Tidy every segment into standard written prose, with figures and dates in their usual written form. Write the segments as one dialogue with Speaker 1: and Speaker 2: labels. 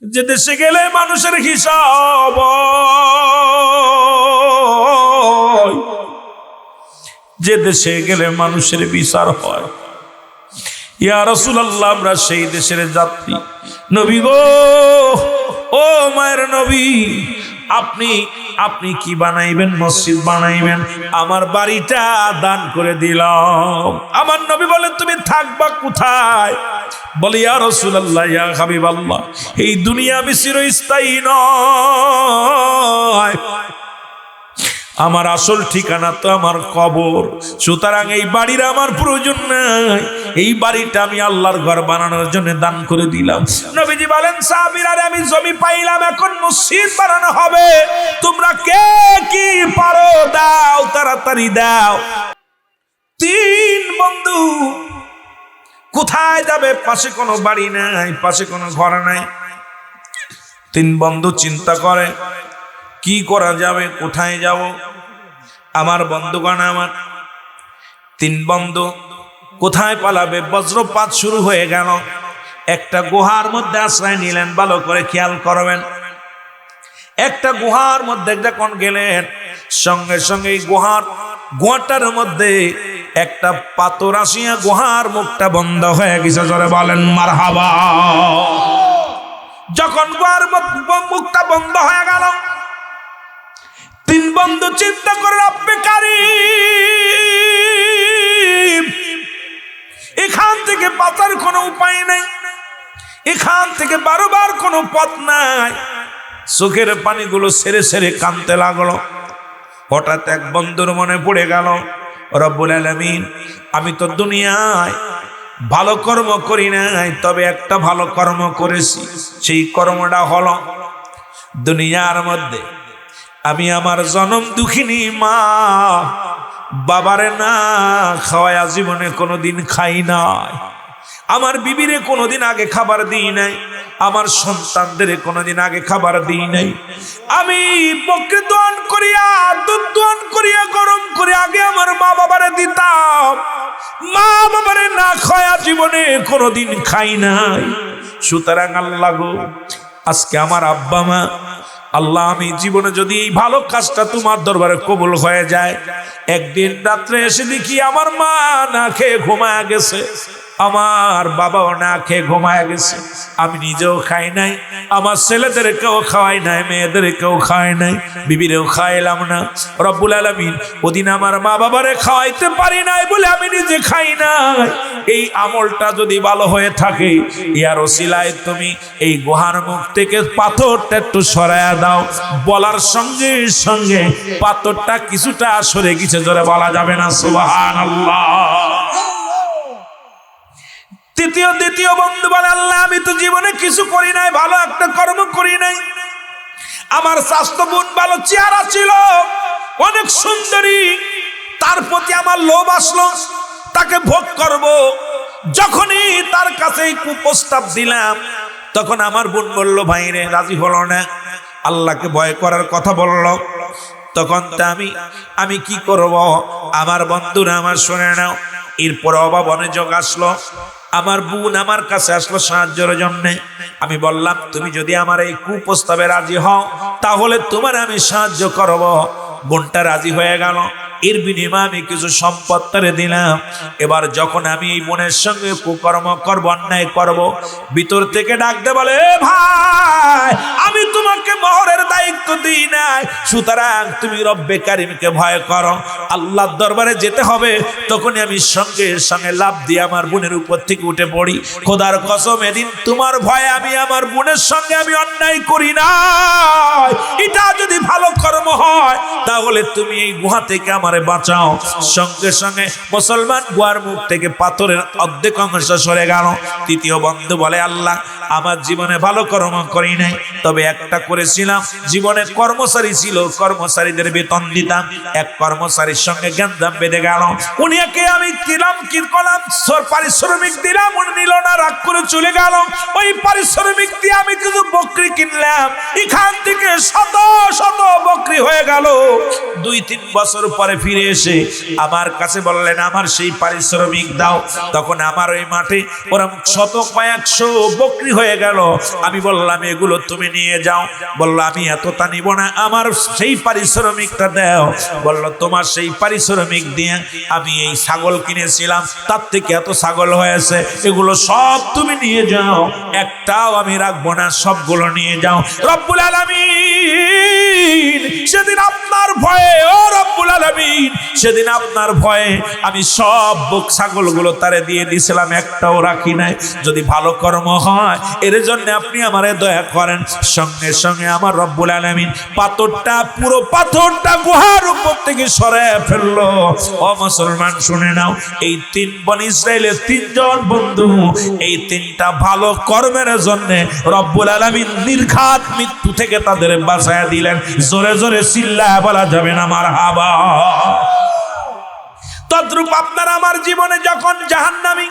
Speaker 1: যে দেশে গেলে মানুষের হিসাব, যে দেশে গেলে মানুষের বিচার হয়। ইয়া রাসূলুল্লাহ, আমরা সেই দেশের যাত্রী। নবী গো, ও মায়ের নবী, আপনি আপনি কি বানাইবেন? মসজিদ বানাইবেন? আমার বাড়িটা দান করে দিলাম। আমার নবী বলেন, তুমি থাকবা কোথায়? বলে, ইয়া রাসূলুল্লাহ, ইয়া হাবিবাল্লাহ, এই দুনিয়া আমি চিরস্থায়ী নয়, আমার আসল ঠিকানা তো আমার কবর। সুতরাং এই বাড়ির আমার প্রয়োজন নাই, এই বাড়িটা আমি আল্লাহর ঘর বানানোর জন্য দান করে দিলাম। নবীজি বলেন, সাহাবীরা, আমি জমি পাইলাম, এখন মসজিদ বানানো হবে, তোমরা কে কি পারো দাও, তাড়াতাড়ি দাও। তিন বন্ধু কোথায় যাবে? পাশে কোনো বাড়ি নাই, পাশে কোনো ঘর নাই। তিন বন্ধু চিন্তা করে কি করা যাবে, কোথায় যাব? আমার বন্ধুগণ, আমার তিন বন্ধু কোথায় পালাবে? বজ্রপাত শুরু হয়ে গেল। একটা গুহার মধ্যে আশ্রয় নিলেন। ভালো করে খেয়াল করবেন, একটা গুহার মধ্যে যখন গেলেন, সঙ্গে সঙ্গে এই গুহাটার মধ্যে একটা পাথর আসিয়া গুহার মুখটা বন্ধ হয়ে গেছে। জোরে বলেন মারহাবা। যখন গুহার মুখটা বন্ধ হয়ে গেল, তিন বন্ধু চিন্তা করে, রব্বে কারীম, এখান থেকে বাঁচার কোনো উপায় নাই, এখান থেকে বারবার কোনো পথ নাই। চোখের পানিগুলো সেরে সেরে কাঁদতে লাগলো। হঠাৎ এক বন্ধুর মনে পড়ে গেল, রব্বুল আলামিন, আমি তো দুনিয়ায় ভালো কর্ম করি নাই, তবে একটা ভালো কর্ম করেছি। সেই কর্মটা হলো, দুনিয়ার মধ্যে আমি আমার জনম দুঃখিনী মা বাবারে না খাওয়ায়া জীবনে কোনোদিন খাই নাই, আমার বিবিরে কোনোদিন আগে খাবার দিই নাই, আমার সন্তানদের কোনোদিন আগে খাবার দিই নাই। আমি বকরি দোয়ান করিয়া, দুধ দোয়ান করিয়া, গরম করে আগে আমার মা বাবারে দিতাম, মা বাবারে না খাওয়া জীবনে কোনোদিন খাই নাই। সুতরাং আল্লাহ গো, আজকে আমার আব্বা মা, আল্লাহ, আমি জীবনে যদি এই ভালো কাজটা তোমার দরবারে কবুল হয়ে যায়, একদিন রাত্রে এসে দেখি আমার মা না খেয়ে ঘুমায় গেছে, আমার বাবাও না খেয়ে ঘুমায় গেছে, আমি নিজেও খাই নাই, আমার ছেলেদেরকেও খাওয়াই নাই, মেয়েদেরকেও খাওয়াই নাই, বিবিরেও খাইলাম না। রব্বুল আলামিন, ওদিন আমার মা বাবারে খাওয়াইতে পারি নাই বলে আমি নিজে খাই নাই। এই আমলটা যদি ভালো হয়ে থাকে, ইয়ার ওসিলায় তুমি এই গুহার মুখ থেকে পাথরটা একটু সরায়া দাও। বলার সঙ্গে সঙ্গে পাথরটা কিছুটা সরে গেছে। জোরে বলা যাবে না সুবহানাল্লাহ। দ্বিতীয় বন্ধু বলে, আল্লাহ, আমি তো জীবনে কিছু করি নাই, ভালো একটা কর্ম করি নাই। আমার স্বাস্থ্য বোন ভালো চেহারা ছিল, অনেক সুন্দরী, তার প্রতি আমার লোভ আসলো, তাকে ভোগ করব। যখনই তার কাছে কুপ্রস্তাব দিলাম, তখন আমার বোন বলল, ভাই রে, রাজি হলো না, আল্লাহকে ভয় করার কথা বলল। তখন তা আমি কি করব? আমার বন্ধুরা আমার শুনে নাও। এরপর অভাব অনেক আসলো, আমার বোন আমার কাছে আসলো সাহায্যের জন্য। আমি বললাম, তুমি যদি আমার এই কুপ্রস্তাবে রাজি হও, তাহলে তোমার আমি সাহায্য করব। বোনটা রাজি হয়ে গেল। এর বিনিময়ে আমি কিছু সম্পদ তারে দিলাম। এবার যখন আমি এই বোনের সঙ্গে কুকর্ম করব, অন্যায় করব, ভিতর থেকে ডাকতে বলে, এ ভাই, আমি তোমাকে মোহরের দায়িত্ব দিই নাই, সুতরাং তুমি রব্বে কারিমকে ভয় করো, আল্লাহর দরবারে যেতে হবে। তখনই আমি সঙ্গে সঙ্গে লাফ দিয়ে আমার বোনের উপর থেকে উঠে পড়ি। খোদার কসম, এদিন তোমার ভয়ে আমি আমার বোনের সঙ্গে আমি অন্যায় করি না। এটা যদি ভালো কর্ম হয়, তাহলে তুমি এই গুহা থেকে আমারে বাঁচাও। সঙ্গে সঙ্গে মুসলমান গুহার মুখ থেকে পাথরের অর্ধেক অংশ সরে গেল। তৃতীয় বন্ধু বলে, আল্লাহ, আমার জীবনে ভালো কর্ম করি নাই, তবে একটা করেছিলাম, জীবনে কর্মচারী ছিল, কর্মচারীদের বেতন দিতাম। এক কর্মচারীর সঙ্গে গ্যাঞ্জাম বেঁধে গেল, উনিকে আমি দিলাম, কি করলাম, পারিশ্রমিক দিলাম, উনি নিল না, রাগ করে চলে গেল। ওই পারিশ্রমিক দিয়ে আমি কিছু বকরি কিনলাম, এখান থেকে শত শত বকরি বকরি হয়ে গেল। 2-3 বছর পরে ফিরে এসে আমার কাছে বললেন আমার সেই পারিশ্রমিক দাও। তখন আমার ওই মাঠে ওরা শত কয়েকশো বকরি হয়ে গেল। আমি বললাম এগুলো তুমি নিয়ে যাও। বললো আমি এতটা নিব না, আমার সেই পারিশ্রমিকটা দাও। বললো তোমার সেই পারিশ্রমিক দিয়ে আমি এই ছাগল কিনেছিলাম, তার থেকে এত ছাগল হয়েছে, এগুলো সব তুমি নিয়ে যাও, একটাও আমি রাখবো না, সবগুলো নিয়ে যাও। রব্বুল আলামিন সেদিন আপনার ভয়ে, ও রব্বুল আলামিন সেদিন আপনার ভয়ে আমি সব বক ছাগলগুলো তারে দিয়ে দিয়েছিলাম, একটাও রাখি নাই। যদি ভালো কর্ম হয় এর জন্য আপনি আমারে দয়া করেন। সঙ্গে সঙ্গে আমার রব্বুল আলামিন পাথরটা, পুরো পাথরটা গুহার উপর থেকে সরায় ফেললো। ও মুসলমান শুনে নাও, এই 3 বনি ইসরাইলের 3 জন বন্ধু, এই 3টা ভালো কর্মের জন্য রব্বুল আলামিন নির্ঘাত মৃত্যু থেকে তাদের বাঁচায়া দিলেন। জোরে জোরে চিল্লায় বলা যাবে না মারহাবা। তদ্রূপ আপনার আমার জীবনে যখন জাহান্নামী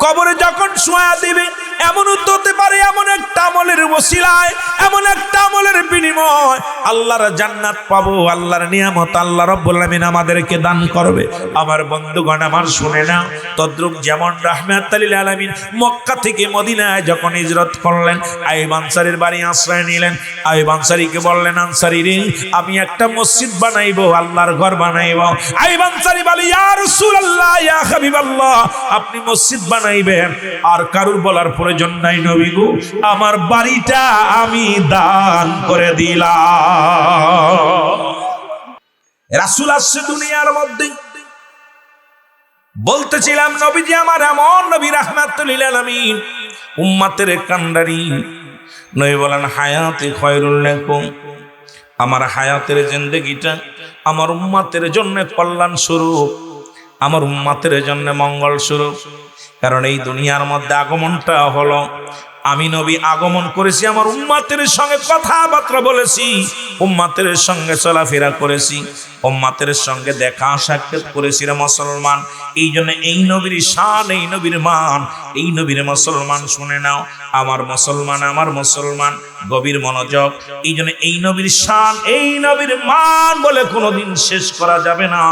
Speaker 1: কবরে যখন শোয়া দিবে, এমন হতে পারে এমন একটা আমলের ওসিলায়, এমন একটা আমলের বিনিময় আল্লাহর জান্নাত পাবো, আল্লাহর নিয়ামত আল্লাহ রাব্বুল আলামিন আমাদেরকে দান করবে। আমার বন্ধুগণ আমার শুনে নাও, তদ্রূপ যেমন রাহমাতুল লিল আলামিন মক্কা থেকে মদিনায় যখন হিজরত করলেন, আইয়ুব আনসারীর বাড়ি আশ্রয় নিলেন। আইয়ুব আনসারীকে বললেন আনসারী রে, আমি একটা মসজিদ বানাইবো, আল্লাহর ঘর বানাইবো। আইয়ুব আনসারী বলে ইয়া রাসূলুল্লাহ, ইয়া হাবিবাল্লাহ, আপনি মসজিদ বানাইবেন আর কারুর বলার প্রয়োজন নাই নবী গো, আমার বাড়িটা আমি দান করে দিলাম। রাসূল আসছে দুনিয়ার মধ্যে, বলতেছিলাম নবীজি আমার এমন নবী রাহমাতুল লিল আলামিন, উম্মতের কান্ডারি নবী বলেন হায়াতে খয়রুল লাকুম, আমার হায়াতের জিন্দেগিটা আমার উম্মতের জন্য কল্যাণ স্বরূপ, আমার উম্মতের জন্য মঙ্গল স্বরূপ। কারণ এই দুনিয়ার মধ্যে আগমনটা হলো, আমি নবী আগমন করেছি, আমার উম্মতের সঙ্গে কথাবার্তা বলেছি, উম্মতের সঙ্গে চলাফেরা করেছি, উম্মতের সঙ্গে দেখা সাক্ষাৎ করেছি রে মুসলমান। এই জন্য এই নবীর শান, এই নবীর মান, এই নবীর মুসলমান শুনে নাও। আমার মুসলমান, আমার মুসলমান গভীর মনোযোগ। এই জন্য এই নবীর শান, এই নবীর মান বলে কোনোদিন শেষ করা যাবে না।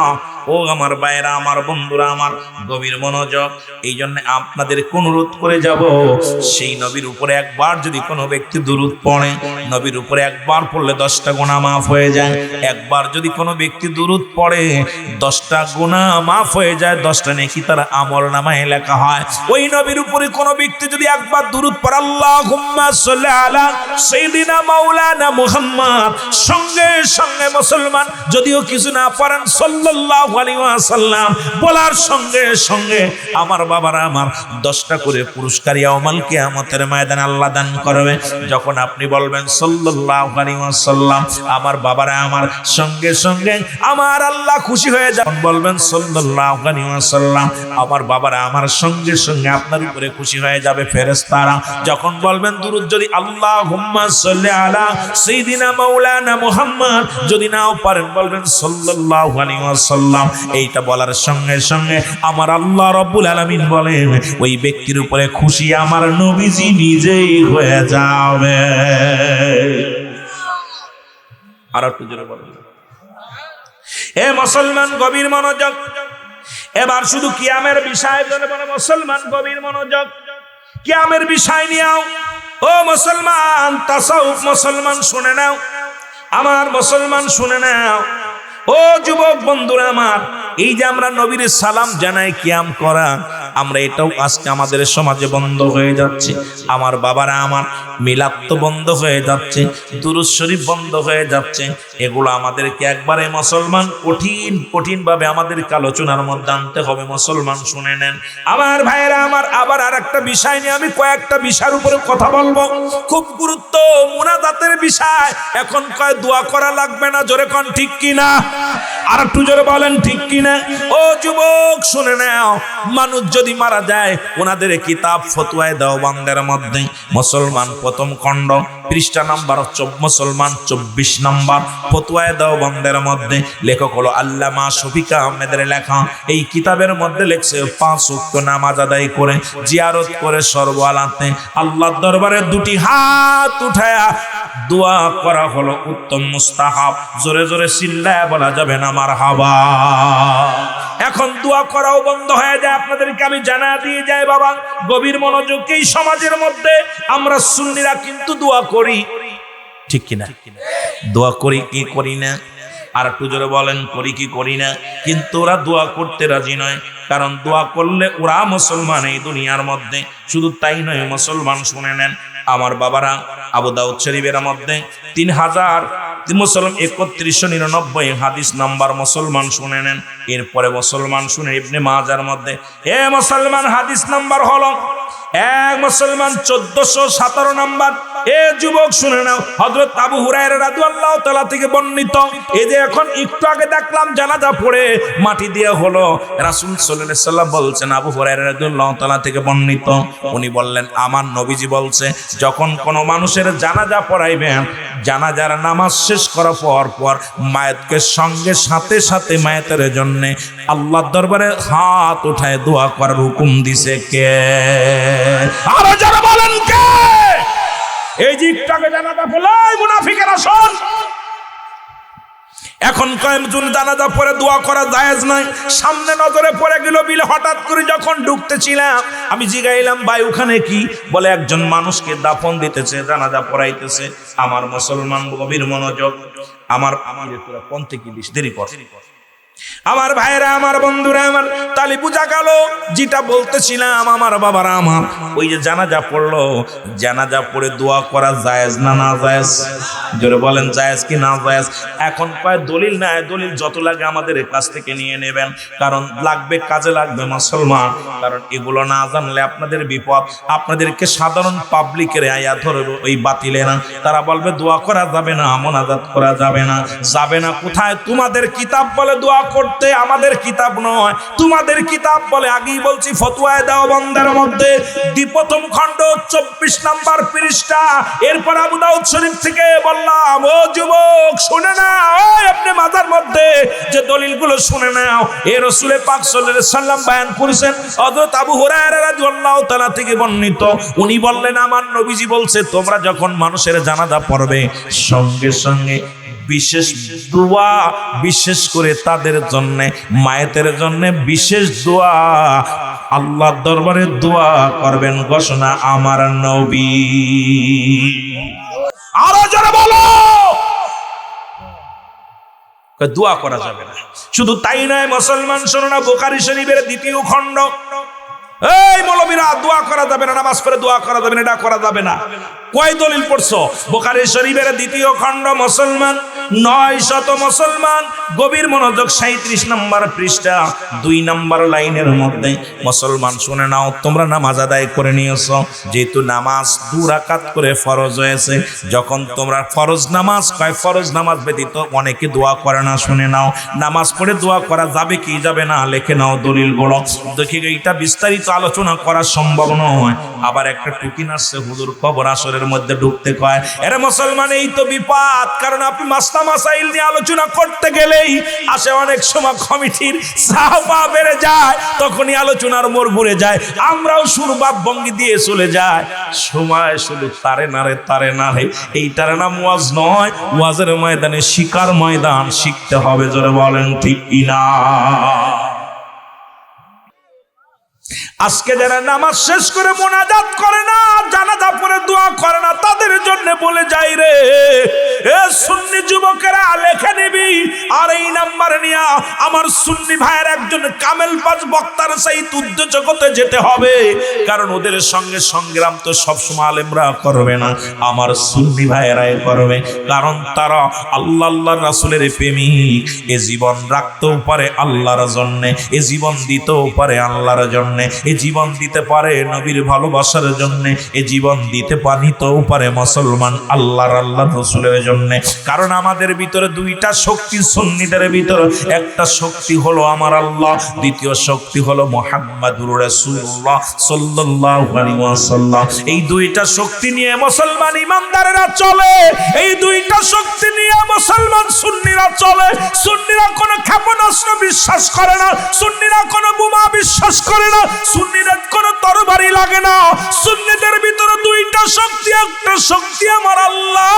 Speaker 1: ও আমার ভাইরা, আমার বন্ধুরা, আমার গভীর মনোযোগ। এই জন্য আপনাদেরকে অনুরোধ করে যাব, সেই নবীর উপরে একবার যদি কোনো ব্যক্তি দুরূদ পড়ে, নবীর উপরে একবার পড়লে 10টা গুনাহ মাফ হয়ে যায়। একবার যদি কোনো ব্যক্তি দুরূদ পড়ে 10টা গুনাহ মাফ হয়ে যায়, 10টা নেকি তার আমলনামায় লেখা হয়। ওই নবীর উপরে কোনো ব্যক্তি যদি একবার দুরূদ পড়ে, আল্লাহুম্মা সাল্লি আলা সাইয়্যিদিনা মাওলানা মুহাম্মদ, সঙ্গে সঙ্গে মুসলমান যদিও কিছু না পড়েন সাল্লাল্লাহু আলাইহি ওয়াসাল্লাম বলার সঙ্গে সঙ্গে আমার বাবারা আমার 10টা করে পুরস্কার ইয়াউমাল কিয়ামতের ময়দানে আল্লাহ দান করবে। যখন আপনি বলবেন সাল্লাল্লাহু আলাইহি ওয়াসাল্লাম, আমার বাবারা আমার সঙ্গে সঙ্গে আমার আল্লাহ খুশি হয়ে যান। বলবেন সাল্লাল্লাহু আলাইহি ওয়াসাল্লাম, আমার বাবারা আমার সঙ্গে সঙ্গে আপনার উপরে খুশি হয়ে যাবে ফেরেশতারা। যখন বলবেন দুরূদ যদি আল্লাহুম্মা সাল্লি আলা সাইয়্যিদিনা মাওলানা মুহাম্মদ, যদি নাও পারেন বলবেন সাল্লাল্লাহু আলাইহি ওয়াসাল্লাম। এইটা বলার সঙ্গে সঙ্গে আমার আল্লাহ রাব্বুল আলামিন বলেন ওই ব্যক্তির উপরে খুশি আমার নবীজি নিজেই হয়ে যাবে। আর একটু জোরে বলেন। এ মুসলমান গভীর মনোযোগ। এবার শুধু কিয়ামের বিষয় বলে বলে মুসলমান গভীর মনোযোগ। কিয়ামের বিষয় নিয়েও ও মুসলমান, তাসাউফ মুসলমান শুনে নাও, আমার মুসলমান শুনে নাও। ও যুবক বন্ধুরা আমার, এই যে আমরা নবীর সালাম জানাই কিয়াম করা, আমরা এটাও আজকে আমাদের সমাজে বন্ধ হয়ে যাচ্ছে। আমার বাবারা আমার মিলাদ তো বন্ধ হয়ে যাচ্ছে, দুরূদ শরীফ বন্ধ হয়ে যাচ্ছে। এগুলো আমাদেরকে একবারে মুসলমান কঠিন ভাবে আমাদেরকে আলোচনার মধ্যে আনতে হবে। মুসলমান শুনে নেন আমার ভাইয়েরা আমার। আবার আর একটা বিষয় নিয়ে আমি কয়েকটা বিষয়ের উপরে কথা বলবো, খুব গুরুত্ব মুনাজাতের বিষয়। এখন কয় দোয়া করা লাগবে না, জোরে কোন ঠিক কিনা? আর একটু জোরে বলেন ঠিক কিনা? ও যুবক শুনে নাও, মানুষ যদি মারা যায় ওনাদের কিতাব ফতোয়ায়ে দেওবন্দের মধ্যে মুসলমান প্রথম খণ্ড পৃষ্ঠা নাম্বার মুসলমান 24 নম্বর ফতোয়ায়ে দেওবন্দের মধ্যে লেখক হলো আল্লামা শফিক আহমেদের লেখা। এই কিতাবের মধ্যে লেখছে 5 ওয়াক্ত নামাজ আদায় করে জিয়ারত করে সর্বআলাতে আল্লাহর দরবারে 2টি হাত উঠায়া দোয়া করা হলো উত্তম মুস্তাহাব। জোরে জোরে চিল্লায় বলা যাবে না মারহাবা। এখন দোয়া করাও বন্ধ হয়ে যায়। আপনাদেরকে আমি জানা দিয়ে যাই বাবা, গভীর মনোযোগ। এই সমাজের মধ্যে আমরা সুন্নিরা কিন্তু দোয়া করি, ঠিক কিনা? দোয়া করি কি করি না? আর একটু জোরে বলেন, করি কি করি না? কিন্তু ওরা দোয়া করতে রাজি নয়, কারণ দোয়া করলে ওরা মুসলমান এই দুনিয়ার মধ্যে। শুধু তাই নয়, মুসলমান শুনে নেন আমার বাবারা, আবু দাউদ শরীফের মধ্যে 3000 মুসলমান 3199 হাদিস নাম্বার মুসলমান শুনে নেন। এরপরে মুসলমান শুনে ইবনে মাজার মধ্যে মুসলমান হাদিস নাম্বার হলো এক মুসলমান 1417 নাম্বার। যুবক শুনে নাও, হযরত আবু হুরায়রা রাদিয়াল্লাহু তাআলা থেকে বর্ণিত। এই যে এখন একটু আগে দেখলাম জানাজা পড়ে মাটি দিয়ে হলো, রাসূল সাল্লাল্লাহু আলাইহি সাল্লাম বলছেন, আবু হুরায়রা রাদিয়াল্লাহু তাআলা থেকে বর্ণিত, উনি বললেন আমার নবীজি বলছে, যখন কোন মানুষের জানাজা পড়াইবেন, জানাজার নামাজ শেষ করার পর মায়েতকে সঙ্গে সাথে সাথে মায়েতের জন্য আল্লাহর দরবারে হাত উঠায় দোয়া করার হুকুম দিছে কে? আরো যারা বলেন কে? এই যে একটাকে জানাজা পড়লাই মুনাফিকেরা শোন, এখন কয়েকজন জানাজা পড়ে দোয়া করা জায়েজ নাই। সামনে নজরে পড়ে গেল বিলে, হঠাৎ করে যখন ঢুকতেছিলাম আমি জিগাইলাম ভাই ওখানে কি? বলে একজন মানুষকে দাফন দিতেছে, জানাজা পড়াইতেছে। আমার মুসলমান গভীর মনোযোগ, আমার তোরা কোন থেকে দিস দেরি কর। আমার ভাইরা, আমার বন্ধুরা, আমার তালি বুঝা গেল যেটা বলতেছিলাম। আমার বাবারা আমার, ওই যে জানাজা পড়লো, জানাজা পড়ে দোয়া করা জায়েজ না না জায়েজ? জোরে বলেন জায়েজ কি না জায়েজ? এখন কয় দলিল নাই, দলিল যত লাগে আমাদের কাছ থেকে নিয়ে নেবেন, কারণ লাগবে, কাজে লাগবে মুসলমান। কারণ এগুলো না জানলে আপনাদের বিপদ। আপনাদেরকে সাধারণ পাবলিকের আয়া ধরবে ওই বাতিলে না, তারা বলবে দোয়া করা যাবে না, মোনাজাত করা যাবে না। যাবে না কোথায়? তোমাদের কিতাব বলে দোয়া করতে, আমাদের কিতাব নয়। তোমাদের কিতাব বলে, আগেই বলছি ফতোয়ায়ে দেওবন্দের মধ্যে প্রথম খণ্ড 24 নাম্বার পৃষ্ঠা। এরপর আবু দাউদ শরীফ থেকে বললাম, ও যুবক শুনে না, ওই আপনি মাথার মধ্যে যে দলিলগুলো শুনে নাও। এ রাসূল পাক সাল্লাল্লাহু আলাইহি সাল্লাম বয়ান করেছেন, হযরত আবু হুরায়রা রাদিয়াল্লাহু তাআলা থেকে বর্ণিত। উনি বললেন আমার নবীজি বলছে, তোমরা যখন মানুষের জানাজা পড়বে, সঙ্গে সঙ্গে বিশেষ দোয়া, বিশেষ করে তাদের জন্য, মায়েতের জন্য বিশেষ দোয়া, আল্লাহর দরবারে দোয়া করবেন, ঘোষণা আমার নবী। আরো যারা বলো দোয়া করা যাবে না। শুধু তাই নয় মুসলমান শোনো না, বুখারী শরীফের 2য় খণ্ড, এই মৌলবীরা দোয়া করা যাবে না, নামাজ পড়ে দোয়া করা যাবে না, এটা করা যাবে না। কয় দলিল পড়ছো? বুখারী শরীফের 2য় খণ্ড মুসলমান 900 মুসলমান, গভীর মনোযোগ, 37 নম্বর পৃষ্ঠা 2 নম্বর লাইনের মধ্যে। মুসলমান শুনে নাও, তোমরা নামাজ আদায় করে নিয়েছো, যেহেতু নামাজ 2 রাকাত করে ফরজ হয়েছে, যখন তোমরা ফরজ নামাজ, কয় ফরজ নামাজ ব্যতীত অনেকে দোয়া করে না। শুনে নাও, নামাজ পড়ে দোয়া করা যাবে কি যাবে না, লিখে নাও দলিলগুলো। দেখি এটা বিস্তারিত আলোচনা করা সম্ভব নয়। আবার একটা টুকি নাচছে, হুজুর কবর আসরের মধ্যে ঢুকতে কয়। এরে মুসলমান, এই তো বিপদ। কারণ আপনি মাসলা মাসাইল নিয়ে আলোচনা করতে গেলেই আসে অনেক সময় কমিটির চাপা বেড়ে যায়, তখনই আলোচনার মোড় ঘুরে যায়, আমরাও সুরবাদ ভঙ্গি দিয়ে চলে যায়। সময় শুধু তারে নারে তারে নারে, এইটার নাম ওয়াজ নয়। ওয়াজের ময়দানে শিকার ময়দান, শিখতে হবে। জোরে বলেন ঠিক কিনা? আজকে যারা নামাজ শেষ করে মোনাজাত করে না, জানাজা পড়ে দোয়া করে না, তাদের জন্য বলে যাই রে, এ সুন্নি যুবকেরা লেখে নিবি। আর এই নাম্বার নিয়া আমার সুন্নি ভাইয়ের একজন কামেল পাজ বক্তার সহিত উদ্যোগ জগতে যেতে হবে, কারণ ওদের সঙ্গে সংগ্রাম তো সবসময় আলেমরা করবে না, আমার সুন্নি ভাইয়েরাই করবে। কারণ তারা আল্লাহ আল্লাহর রাসূলের প্রেমিক। এ জীবন রাখতেও পারে আল্লাহর জন্য, এ জীবন দিতেও পারে আল্লাহর জন্য, এ জীবন দিতে পারে নবীর ভালোবাসার জন্য, এ জীবন দিতে নিতেও পারে মুসলমান আল্লাহর রাসূলের জন্য। কারণ আমাদের ভিতরে 2টা শক্তি, সুন্নিদের ভিতরে একটা শক্তি হলো আমার আল্লাহ, দ্বিতীয় শক্তি হলো মুহাম্মাদুর রাসূলুল্লাহ সাল্লাল্লাহু আলাইহি ওয়াসাল্লাম। এই 2টা শক্তি নিয়ে মুসলমান ইমানদারেরা চলে, এই 2টা শক্তি নিয়ে মুসলমান সুন্নিরা চলে। সুন্নিরা কোনো ক্ষেপণাস্ত্র বিশ্বাস করে না, সুন্নিরা কোনো বোমা বিশ্বাস করে না, সুন্নিদের কোনো তরবারি লাগে না। সুন্নিদের ভিতরে 2টা শক্তি, একটা শক্তি আমার আল্লাহ,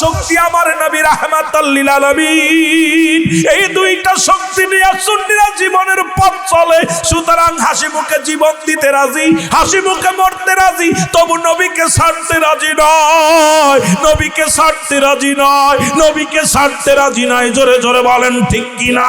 Speaker 1: শক্তি আমার নবী রাহমাতাল লিল আলামিন। এই দুইটা শক্তি নিয়ে সুন্নিরা জীবনের পথ চলে। সুতরাং হাসি মুখে জীবন দিতে রাজি, হাসি মুখে মরতে রাজি, তবু নবীকে ছাড়তে রাজি নয়, নবীকে ছাড়তে রাজি নয়, নবীকে ছাড়তে রাজি নয়। জোরে জোরে বলেন ঠিক কিনা?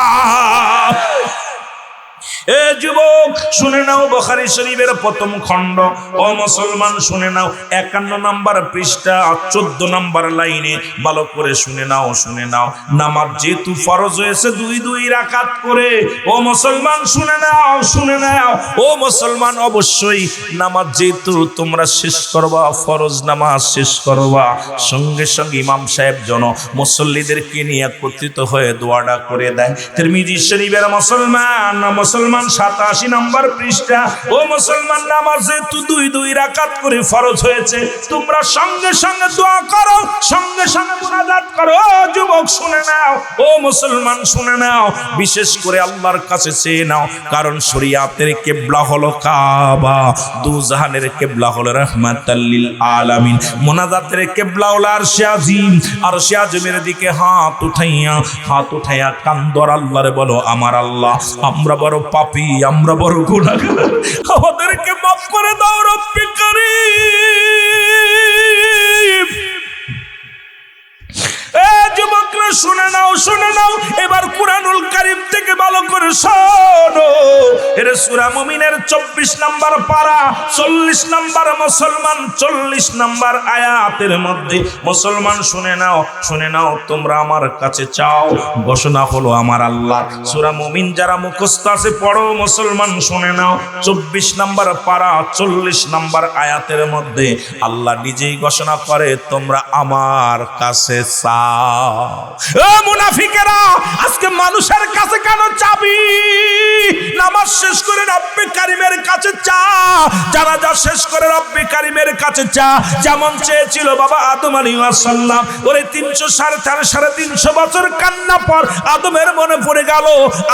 Speaker 1: এ যুবক শুনে নাও, বুখারী শরীফের প্রথম খণ্ড। ও মুসলমান শুনে নাও, 51 নম্বর পৃষ্ঠা 14 নম্বর লাইনে ভালো করে শুনে নাও, শুনে নাও। নামাজ যেহেতু ফরজ হয়েছে 2 রাকাত করে, ও মুসলমান শুনে নাও, শুনে নাও। ও মুসলমান অবশ্যই নামাজ যেহেতু তোমরা শেষ করবা, ফরজ নামাজ শেষ করবা, সঙ্গে সঙ্গে ইমাম সাহেব জন মুসল্লিদেরকে নিয়ে একত্রিত হয়ে দোয়াটা করে দেয়। তিরমিজি শরীফের মুসলমান 87 নম্বর পৃষ্ঠা। ও মুসলমান নামাজ যেহেতু 2 রাকাত করে ফরজ হয়েছে, তোমরা সঙ্গে সঙ্গে দোয়া করো, সঙ্গে সঙ্গে মুনাজাত করো। ও যুবক শুনে নাও, ও মুসলমান শুনে নাও, বিশেষ করে আল্লাহর কাছে চেয়ে নাও, কারণ শরীয়তের কিবলা হলো কাবা, দুজাহানের কিবলা হলো রাহমাতাল লিল আলামিন, মুনাজাতের কিবলা হলো আরশে আজিম। আরশে আজিমের দিকে হাত উঠাইয়া কান্দর আল্লাহরে বলো, আমার আল্লাহ আমরা বড় পাপী, আমরা বড় গুনাহগার, আমাদেরকে মাফ করে দাও রব্বে কারীম। এ যুবকরা শুনে নাও, শুনে নাও। এবার কুরআনুল কারীম থেকে ভালো করে শোনো। এর সূরা মুমিনের 24 নম্বর পারা 40 নম্বর মুসলমান 40 নম্বর আয়াতের মধ্যে মুসলমান শুনে নাও, শুনে নাও। তোমরা আমার কাছে চাও, ঘোষণা হলো আমার আল্লাহ। সূরা মুমিন যারা মুখস্থ আছে পড়ো মুসলমান শুনে নাও। 24 নম্বর পারা 40 নম্বর আয়াতের মধ্যে আল্লাহ নিজেই ঘোষণা করে, তোমরা আমার কাছে চাও। ও মুনাফিকেরা, আজকে মানুষের কাছে কেন চাবি? নামাজ শেষ করে রব্বে কারীমের কাছে চা, জানাজা শেষ করে রব্বে কারীমের কাছে চা। যেমন চেয়েছিল বাবা আদম আলাইহিস সালাম, ওরে 300 বছর কান্না পর আদমের মনে পড়ে গেল।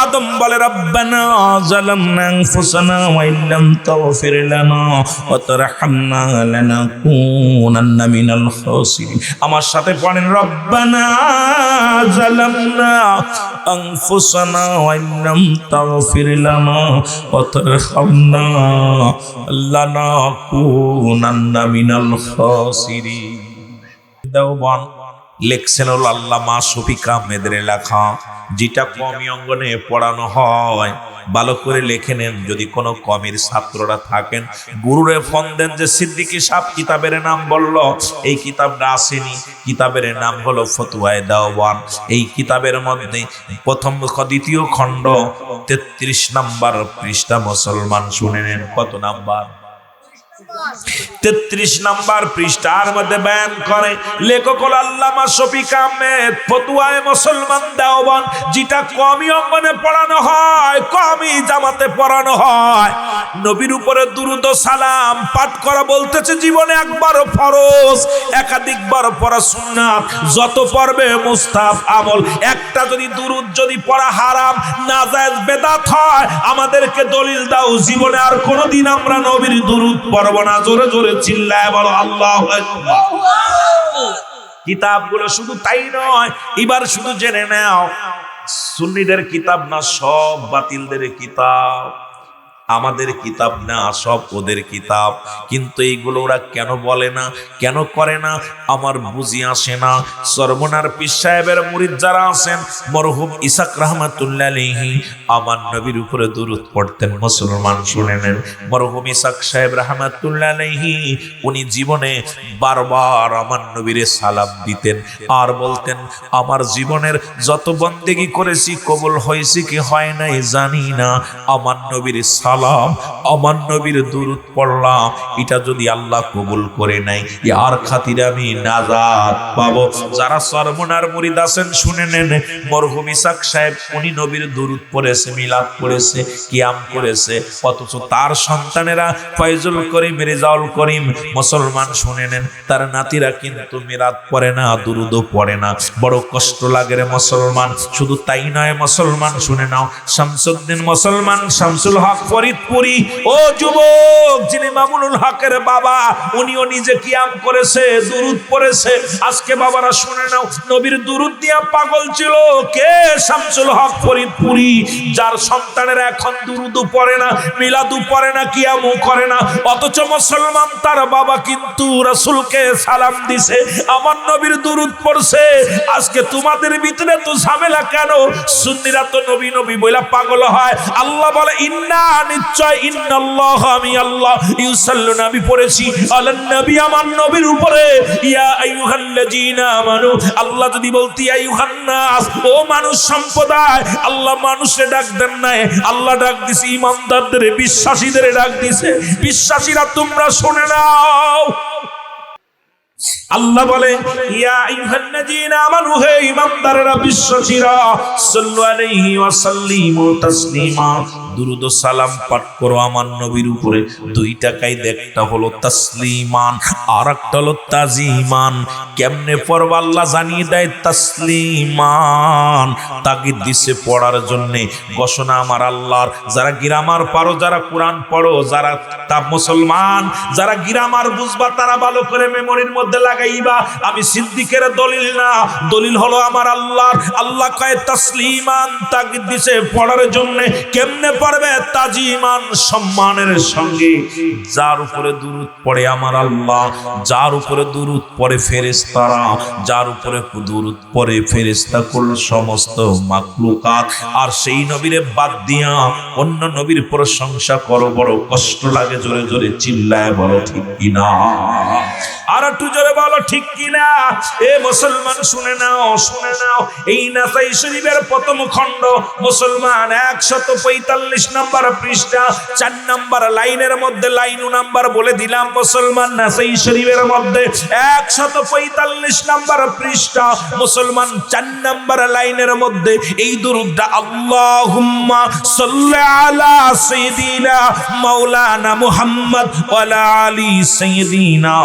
Speaker 1: আদম বলে, রব্বানা যালামনা আনফুসানা ওয়া ইল্লাম তাগফির লানা ওয়া তারহামনা লানাকুনান্না মিনাল খাসিরিন। আমার সাথে পড়েন, রব্বানা যালামনা আনফুসানা ওয়া ইল্লাম তাগফির লানা ওয়া তারহামনা লানাকুনান্না মিনাল খাসিরিন। দেওবান লেখছেন হল আল্লামা শফিক আহমেদের লেখা, যেটা কমি অঙ্গনে পড়ানো হয়। ভালো করে লেখে নেন। যদি কোনো কমির ছাত্ররা থাকেন, গুরুরে ফোন দেন যে সিদ্দিকী সাহেব কিতাবের নাম বলল, এই কিতাবটা আসেনি। কিতাবের নাম হলো ফতোয়ায়ে দেওবান। এই কিতাবের মধ্যে প্রথম দ্বিতীয় খণ্ড 33 নম্বর পৃষ্ঠা মুসলমান শুনে নেন। কত নাম্বার? 33 নম্বর পৃষ্ঠার মধ্যে বয়ান করে লেখক হল আল্লামা শফিক আহমেদ, ফতোয়ায়ে মুসলমান দেওবান, যেটা কমি অঙ্গনে পড়ানো হয়, কমি জামাতে পড়ানো হয়। নবীর উপরে দুরূদ ও সালাম পাঠ করা বলতেছে জীবনে একবার ফরজ, একাধিকবার পড়া সুন্নাত। যত পড়বে মুস্তাহাব আমল। একটা যদি দুরূদ যদি পড়া হারাম, নাজায়েজ, বেদাত হয়, আমাদেরকে দলিল দাও। জীবনে আর কোনোদিন আমরা নবীর দুরূদ পড়ব না। জোরে জোরে চিল্লায় বলো আল্লাহু আকবার। কিতাবগুলো শুধু তাই নয়, এবার শুধু জেনে নাও, সুন্নিদের কিতাব না, সব বাতিলদের কিতাব। আমাদের কিতাব না, সব ওদের কিতাব। কিন্তু এইগুলো ওরা কেন বলে না, কেন করে না, আমার বুঝি আসে না। সরমনার পীর সাহেবের মুরিদ যারা আছেন, মরহুম ইসাক রহমাতুল্লাহ আলাইহি আমার নবীর উপরে দুরূদ পড়তেন। মুসলমান শুনে নেন, মরহুম ইসাক সাহেব রহমাতুল্লাহ আলাইহি উনি জীবনে বারবার আমার নবীরে সালাম দিতেন আর বলতেন, আমার জীবনের যত বন্দেগি করেছি কবুল হয়েছে কি হয় নাই জানি না, আমার নবীর সালাম, আমার নবীর দুরূদ পড়লাম, এটা যদি আল্লাহ কবুল করে নাই, আর খাতিরে আমি নাজাত পাবো। যারা সরমনার মুরিদ আছেন শুনে নেন, মরহুম ইসাক সাহেব উনি নবীর দুরূদ পড়েছে, মিলাদ পড়েছে, কিয়াম করেছে, অথচ তার সন্তানেরা ফয়জুল করিম, রেজাউল করিম, মুসলমান শুনে নেন, তার নাতিরা কিন্তু মিলাদ পড়ে না, দুরূদও পড়ে না। বড় কষ্ট লাগে রে মুসলমান। শুধু তাই নয় মুসলমান শুনে নাও, শামসুদ্দিন মুসলমান শামসুল হক ফরিদপুরি। ও যুবক, যিনি মামুনুল হকের বাবা, উনিও নিজে কিয়াম করেছে, দুরুদ পড়েছে। আজকে বাবারা শুনে নাও, নবীর দুরুদ দিয়া পাগল ছিল কে? শামসুল হক ফরিদপুরি, যার সন্তানেরা এখন দুরুদও পড়ে না, মিলাদু পড়ে না, কিয়ামও করে না, অথচ মুসলমান তার বাবা কিন্তু রাসূলকে সালাম দিছে, আমার নবীর দুরুদ পড়ছে। আজকে তোমাদের ভিতরে তো ঝামেলা কেন? সুন্নিরা তো নবী নবী বইলা পাগল হয়। আল্লাহ বলে ইন্না, নিশ্চয়, ইন্নাল্লাহ, আমি আল্লাহ, ইউসাল্লুনা, আমি পড়েছি, আলান নবী, আমার নবীর উপরে, ইয়া আইয়ুহাল্লাযীনা আমানু, আল্লাহ যদি বলতি ইয়া আইয়ুহান নাস, ও মানুষ সম্প্রদায়, আল্লাহ মানুষে ডাক দেন নাই, আল্লাহ ডাক দিছে ইমানদারদের, বিশ্বাসীদের ডাক দিছে। বিশ্বাসীরা তোমরা শুনে নাও, আল্লাহ বলে ইয়া আইয়ুহাল্লাযীনা আমানু, হে ঈমানদাররা, বিশ্বাসীরা, সাল্লু আলাইহি ওয়া সাল্লিমু তাসলিমা, দুরূদ ও সালাম পাঠ করো আমার নবীর উপরে। দুইটা কায়দা, একটা হলো তাসলিমান, আর একটা হলো তাজিমান। কেমনে পড়বা আল্লাহ জানিয়ে দেয়। তাসলিমান তাগিদ দিছে পড়ার জন্য, ঘোষণা আমার আল্লাহর। যারা গ্রামার পারো, যারা কোরআন পড়ো, যারা তা মুসলমান, যারা গ্রামার বুঝবা, তারা ভালো করে মেমোরির মধ্যে লাগাইবা। আমি সিদ্দিকের দলিল না, দলিল হলো আমার আল্লাহর। আল্লাহ কয় তাসলিমান, তাগিদ দিছে পড়ার জন্য। কেমনে পড়বে? তাজিমান, সম্মানের সঙ্গে। যার উপরে দুরূদ পড়ে আমার আল্লাহ, যার উপরে দুরূদ পড়ে ফেরেশতারা, যার উপরে দুরূদ পড়ে ফেরেশতা কুল সমস্ত মাখলুকাত, আর সেই নবীরে বাদ দিয়া অন্য নবীর প্রশংসা করো, বড় কষ্ট লাগে। জোরে জোরে চিল্লায় বলো ঠিক কিনা, আর একটু জোরে বলো ঠিক কিনা। এ মুসলমান শুনে নাও, শুনে নাও, এই নাসাই শরীফের প্রথম খণ্ড, মুসলমান 145 নম্বর পৃষ্ঠা, 4 নম্বর লাইনের মধ্যে, লাইন নাম্বার বলে দিলাম মুসলমান, নাসাই শরীফের মধ্যে 145 নম্বর পৃষ্ঠা, মুসলমান 4 নম্বর লাইনের মধ্যে এই দুরূদটা, আল্লাহুম্মা সাল্লি আলা সাইয়্যিদিনা মাওলানা মুহাম্মদ ওয়া আলা আলি সাইয়্যিদিনা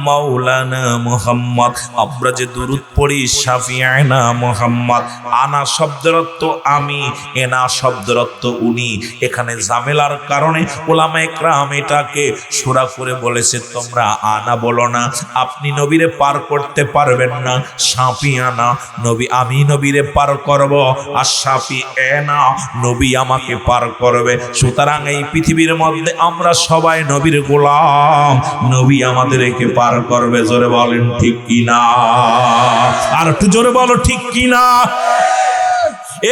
Speaker 1: মাওলানা মুহাম্মদ। আমরা যে দুরূদ পড়ি, শাফিআনা মুহাম্মদ, আনা শব্দের অর্থ আমি, এনা শব্দের অর্থ উনি। এখানে ঝামেলার কারণে উলামায়ে কেরাম এটাকে সূরা করে বলেছে, তোমরা আনা বলো না, আপনি নবীরে পার করতে পারবেন না। শাফিআনা, নবী, আমি নবীরে পার করব, আর শাফিআনা, নবী আমাকে পার করবে। সুতরাং এই পৃথিবীর মধ্যে আমরা সবাই নবীর গোলাম, নবী আমাদেরকে পার করবে। জোরে বলেন ঠিক কিনা, আর একটু জোরে বলো ঠিক কিনা।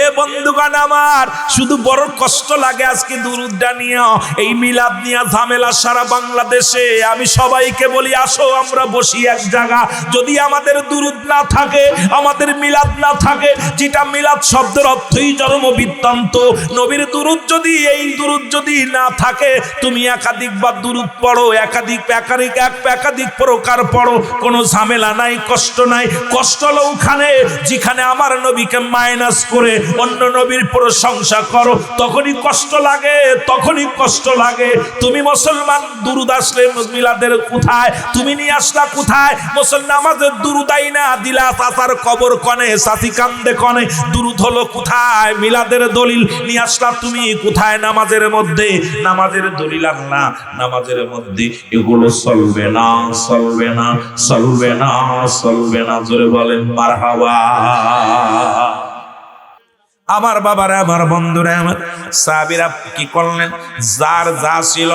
Speaker 1: এ বন্ধুগণ আমার, শুধু বড় কষ্ট লাগে আজকে দুরূদটা নিয়ে, এই মিলাদ নিয়ে ঝামেলা সারা বাংলাদেশে। আমি সবাইকে বলি, আসো আমরা বসি এক জায়গা। যদি আমাদের দুরূদ না থাকে, আমাদের মিলাদ না থাকে, যেটা মিলাদ শব্দের অর্থই জন্ম বৃত্তান্ত, নবীর দুরূদ যদি, এই দুরূদ যদি না থাকে, তুমি একাধিকবার দুরূদ পড়ো, একাধিক প্রকার পড়ো, কোনো ঝামেলা নাই, কষ্ট নাই। কষ্ট হলো ওখানে যেখানে আমার নবীকে মাইনাস করে অন্য নবীর প্রশংসা করো, তখনই কষ্ট লাগে, তখনই কষ্ট লাগে। তুমি মুসলমান, দুরূদ আসলে মিলাদের কোথায়? তুমি নিয়ে আসলা কোথায়? মুসলমান নামাজের দুরূদাই না দিলা, চাচার কবর কনে, চাচি কান্দে কনে, দুরূদ হলো কোথায়? মিলাদের দলিল নিয়ে আসলা তুমি কোথায়? নামাজের মধ্যে, নামাজের দলিল আল্লাহ, নামাজের মধ্যে। এগুলো চলবে না, চলবে না, চলবে না, চলবে না। জোরে বলেন মারহাবা। আমার বাবারা, আমার বন্ধুরা, আমার সাহাবীরা কি করলেন? যার যা ছিল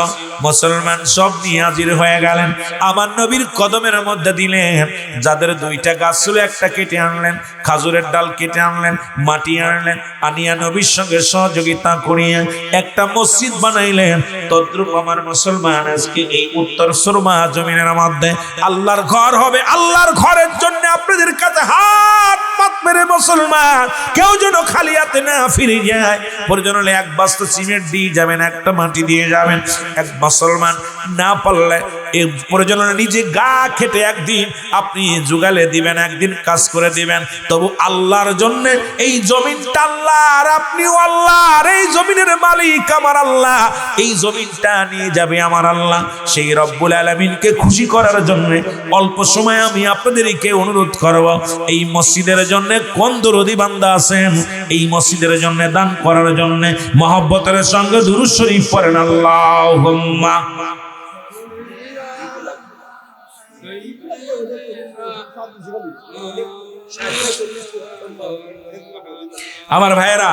Speaker 1: মুসলমান সব নিয়ে হাজির হয়ে গেলেন, আমার নবীর কদমের মধ্যে দিলেন। যাদের 2টা গাছ ছিল, একটা কেটে আনলেন, খাজুরের ডাল কেটে আনলেন, মাটি আনলেন, আনিয়া নবীর সঙ্গে সহযোগিতা করিয়া একটা মসজিদ বানাইলেন। তদ্রূপ আমার মুসলমান আজকে এই উত্তর সুরমা জমিনের মধ্যে আল্লাহর ঘর হবে। আল্লাহর ঘরের জন্য আপনাদের কাছে হাত পাত মেরে মুসলমান কেউ যেন খালি হাতে না ফিরে যায়। প্রয়োজন হলে 1 বস্তা সিমেন্ট দিয়ে যাবেন, একটা মাটি দিয়ে যাবেন। এক মুসলমান না পারলে এই প্রয়োজনে নিজে গা খেটে একদিন আপনি জোগালে দিবেন, একদিন কাজ করে দিবেন, তবু আল্লাহর জন্য এই জমিনটা আল্লাহর, আপনিও আল্লাহর, এই জমিনের মালিক আমার আল্লাহ, এই জমিনটা নিয়ে যাবে আমার আল্লাহ। সেই রব্বুল আলামিনকে খুশি করার জন্য অল্প সময় আমি আপনাদেরকে অনুরোধ করব, এই মসজিদের জন্য কোন দরদি বান্দা আছেন এই মসজিদের জন্য দান করার জন্য মহব্বতের সঙ্গে দুরূদ শরীফ পড়েন আল্লাহুম্মা। আমার ভাইয়েরা,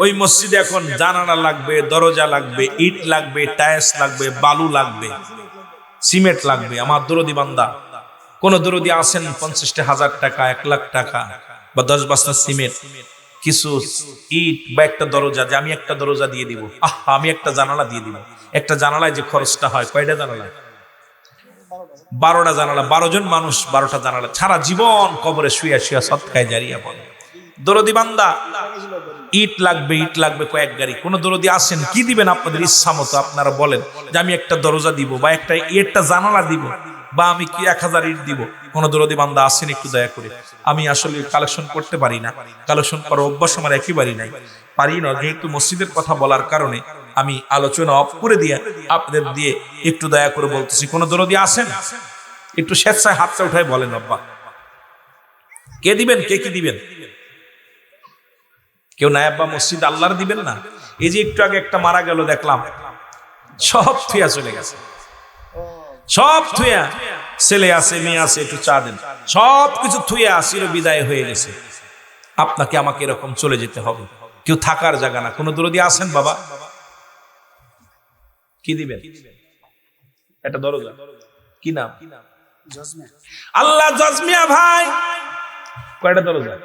Speaker 1: ওই মসজিদে এখন জানালা লাগবে, দরজা লাগবে, ইট লাগবে, টাইলস লাগবে, বালু লাগবে, সিমেন্ট লাগবে। আমার দরদি বান্দা কোন দরদি আছেন 50,000 টাকা, 1 লাখ টাকা বা 10 বস্তা সিমেন্ট, কিছু ইট বা একটা দরজা, যে আমি একটা দরজা দিয়ে দিব, আমি একটা জানালা দিয়ে দিব। একটা জানালায় যে খরচটা হয়, কয়টা জানালা? 12টা জানালা, 12 জন মানুষ 12টা জানালা, সারা জীবন কবরে শুয়ে শুয়ে সদকায়ে জারিয়া বলে। দরদি বান্দা ইট লাগবে, ইট লাগবে কয়েক গাড়ি। কোন দরদি আছেন, কি দিবেন আপনাদের ইচ্ছা মতো আপনারা বলেন, যে আমি একটা দরজা দিব বা একটা জানালা দিব বা আমি কি 1000 ইট দিব। কোন দরদি বান্দা আছেন একটু দয়া করে? আমি আসলে কালেকশন করতে পারি না, কালেকশন করার অভ্যাস আমার একেবারেই নাই, পারি না। যেহেতু মসজিদের কথা বলার কারণে আমি আলোচনা অফ করে দিয়ে আপনাদের দিয়ে একটু দয়া করে বলতেছি, কোন দরদি আছেন একটু স্বেচ্ছায় হাতটা উঠায় বলেন আব্বা, কে দিবেন, কে কি দিবেন? কেউ নাই আব্বা? মসজিদ আল্লাহর দিবেন না? এই যে একটু আগে একটা মারা গেল দেখলাম, সব থুয়া চলে গেছে, সব থুয়া, ছেলে আছে, মেয়ে আছে, একটু চা দেন, সব কিছু থুয়া আসিল, বিদায় হয়ে গেছে। আপনাকে আমাকে এরকম চলে যেতে হবে, কেউ থাকার জায়গা না। কোন দরদি আছেন বাবা? কি দিবেন? একটা দরজা, কি নাম? আল্লাহ জজমিয়া ভাই, কয়টা দরজা?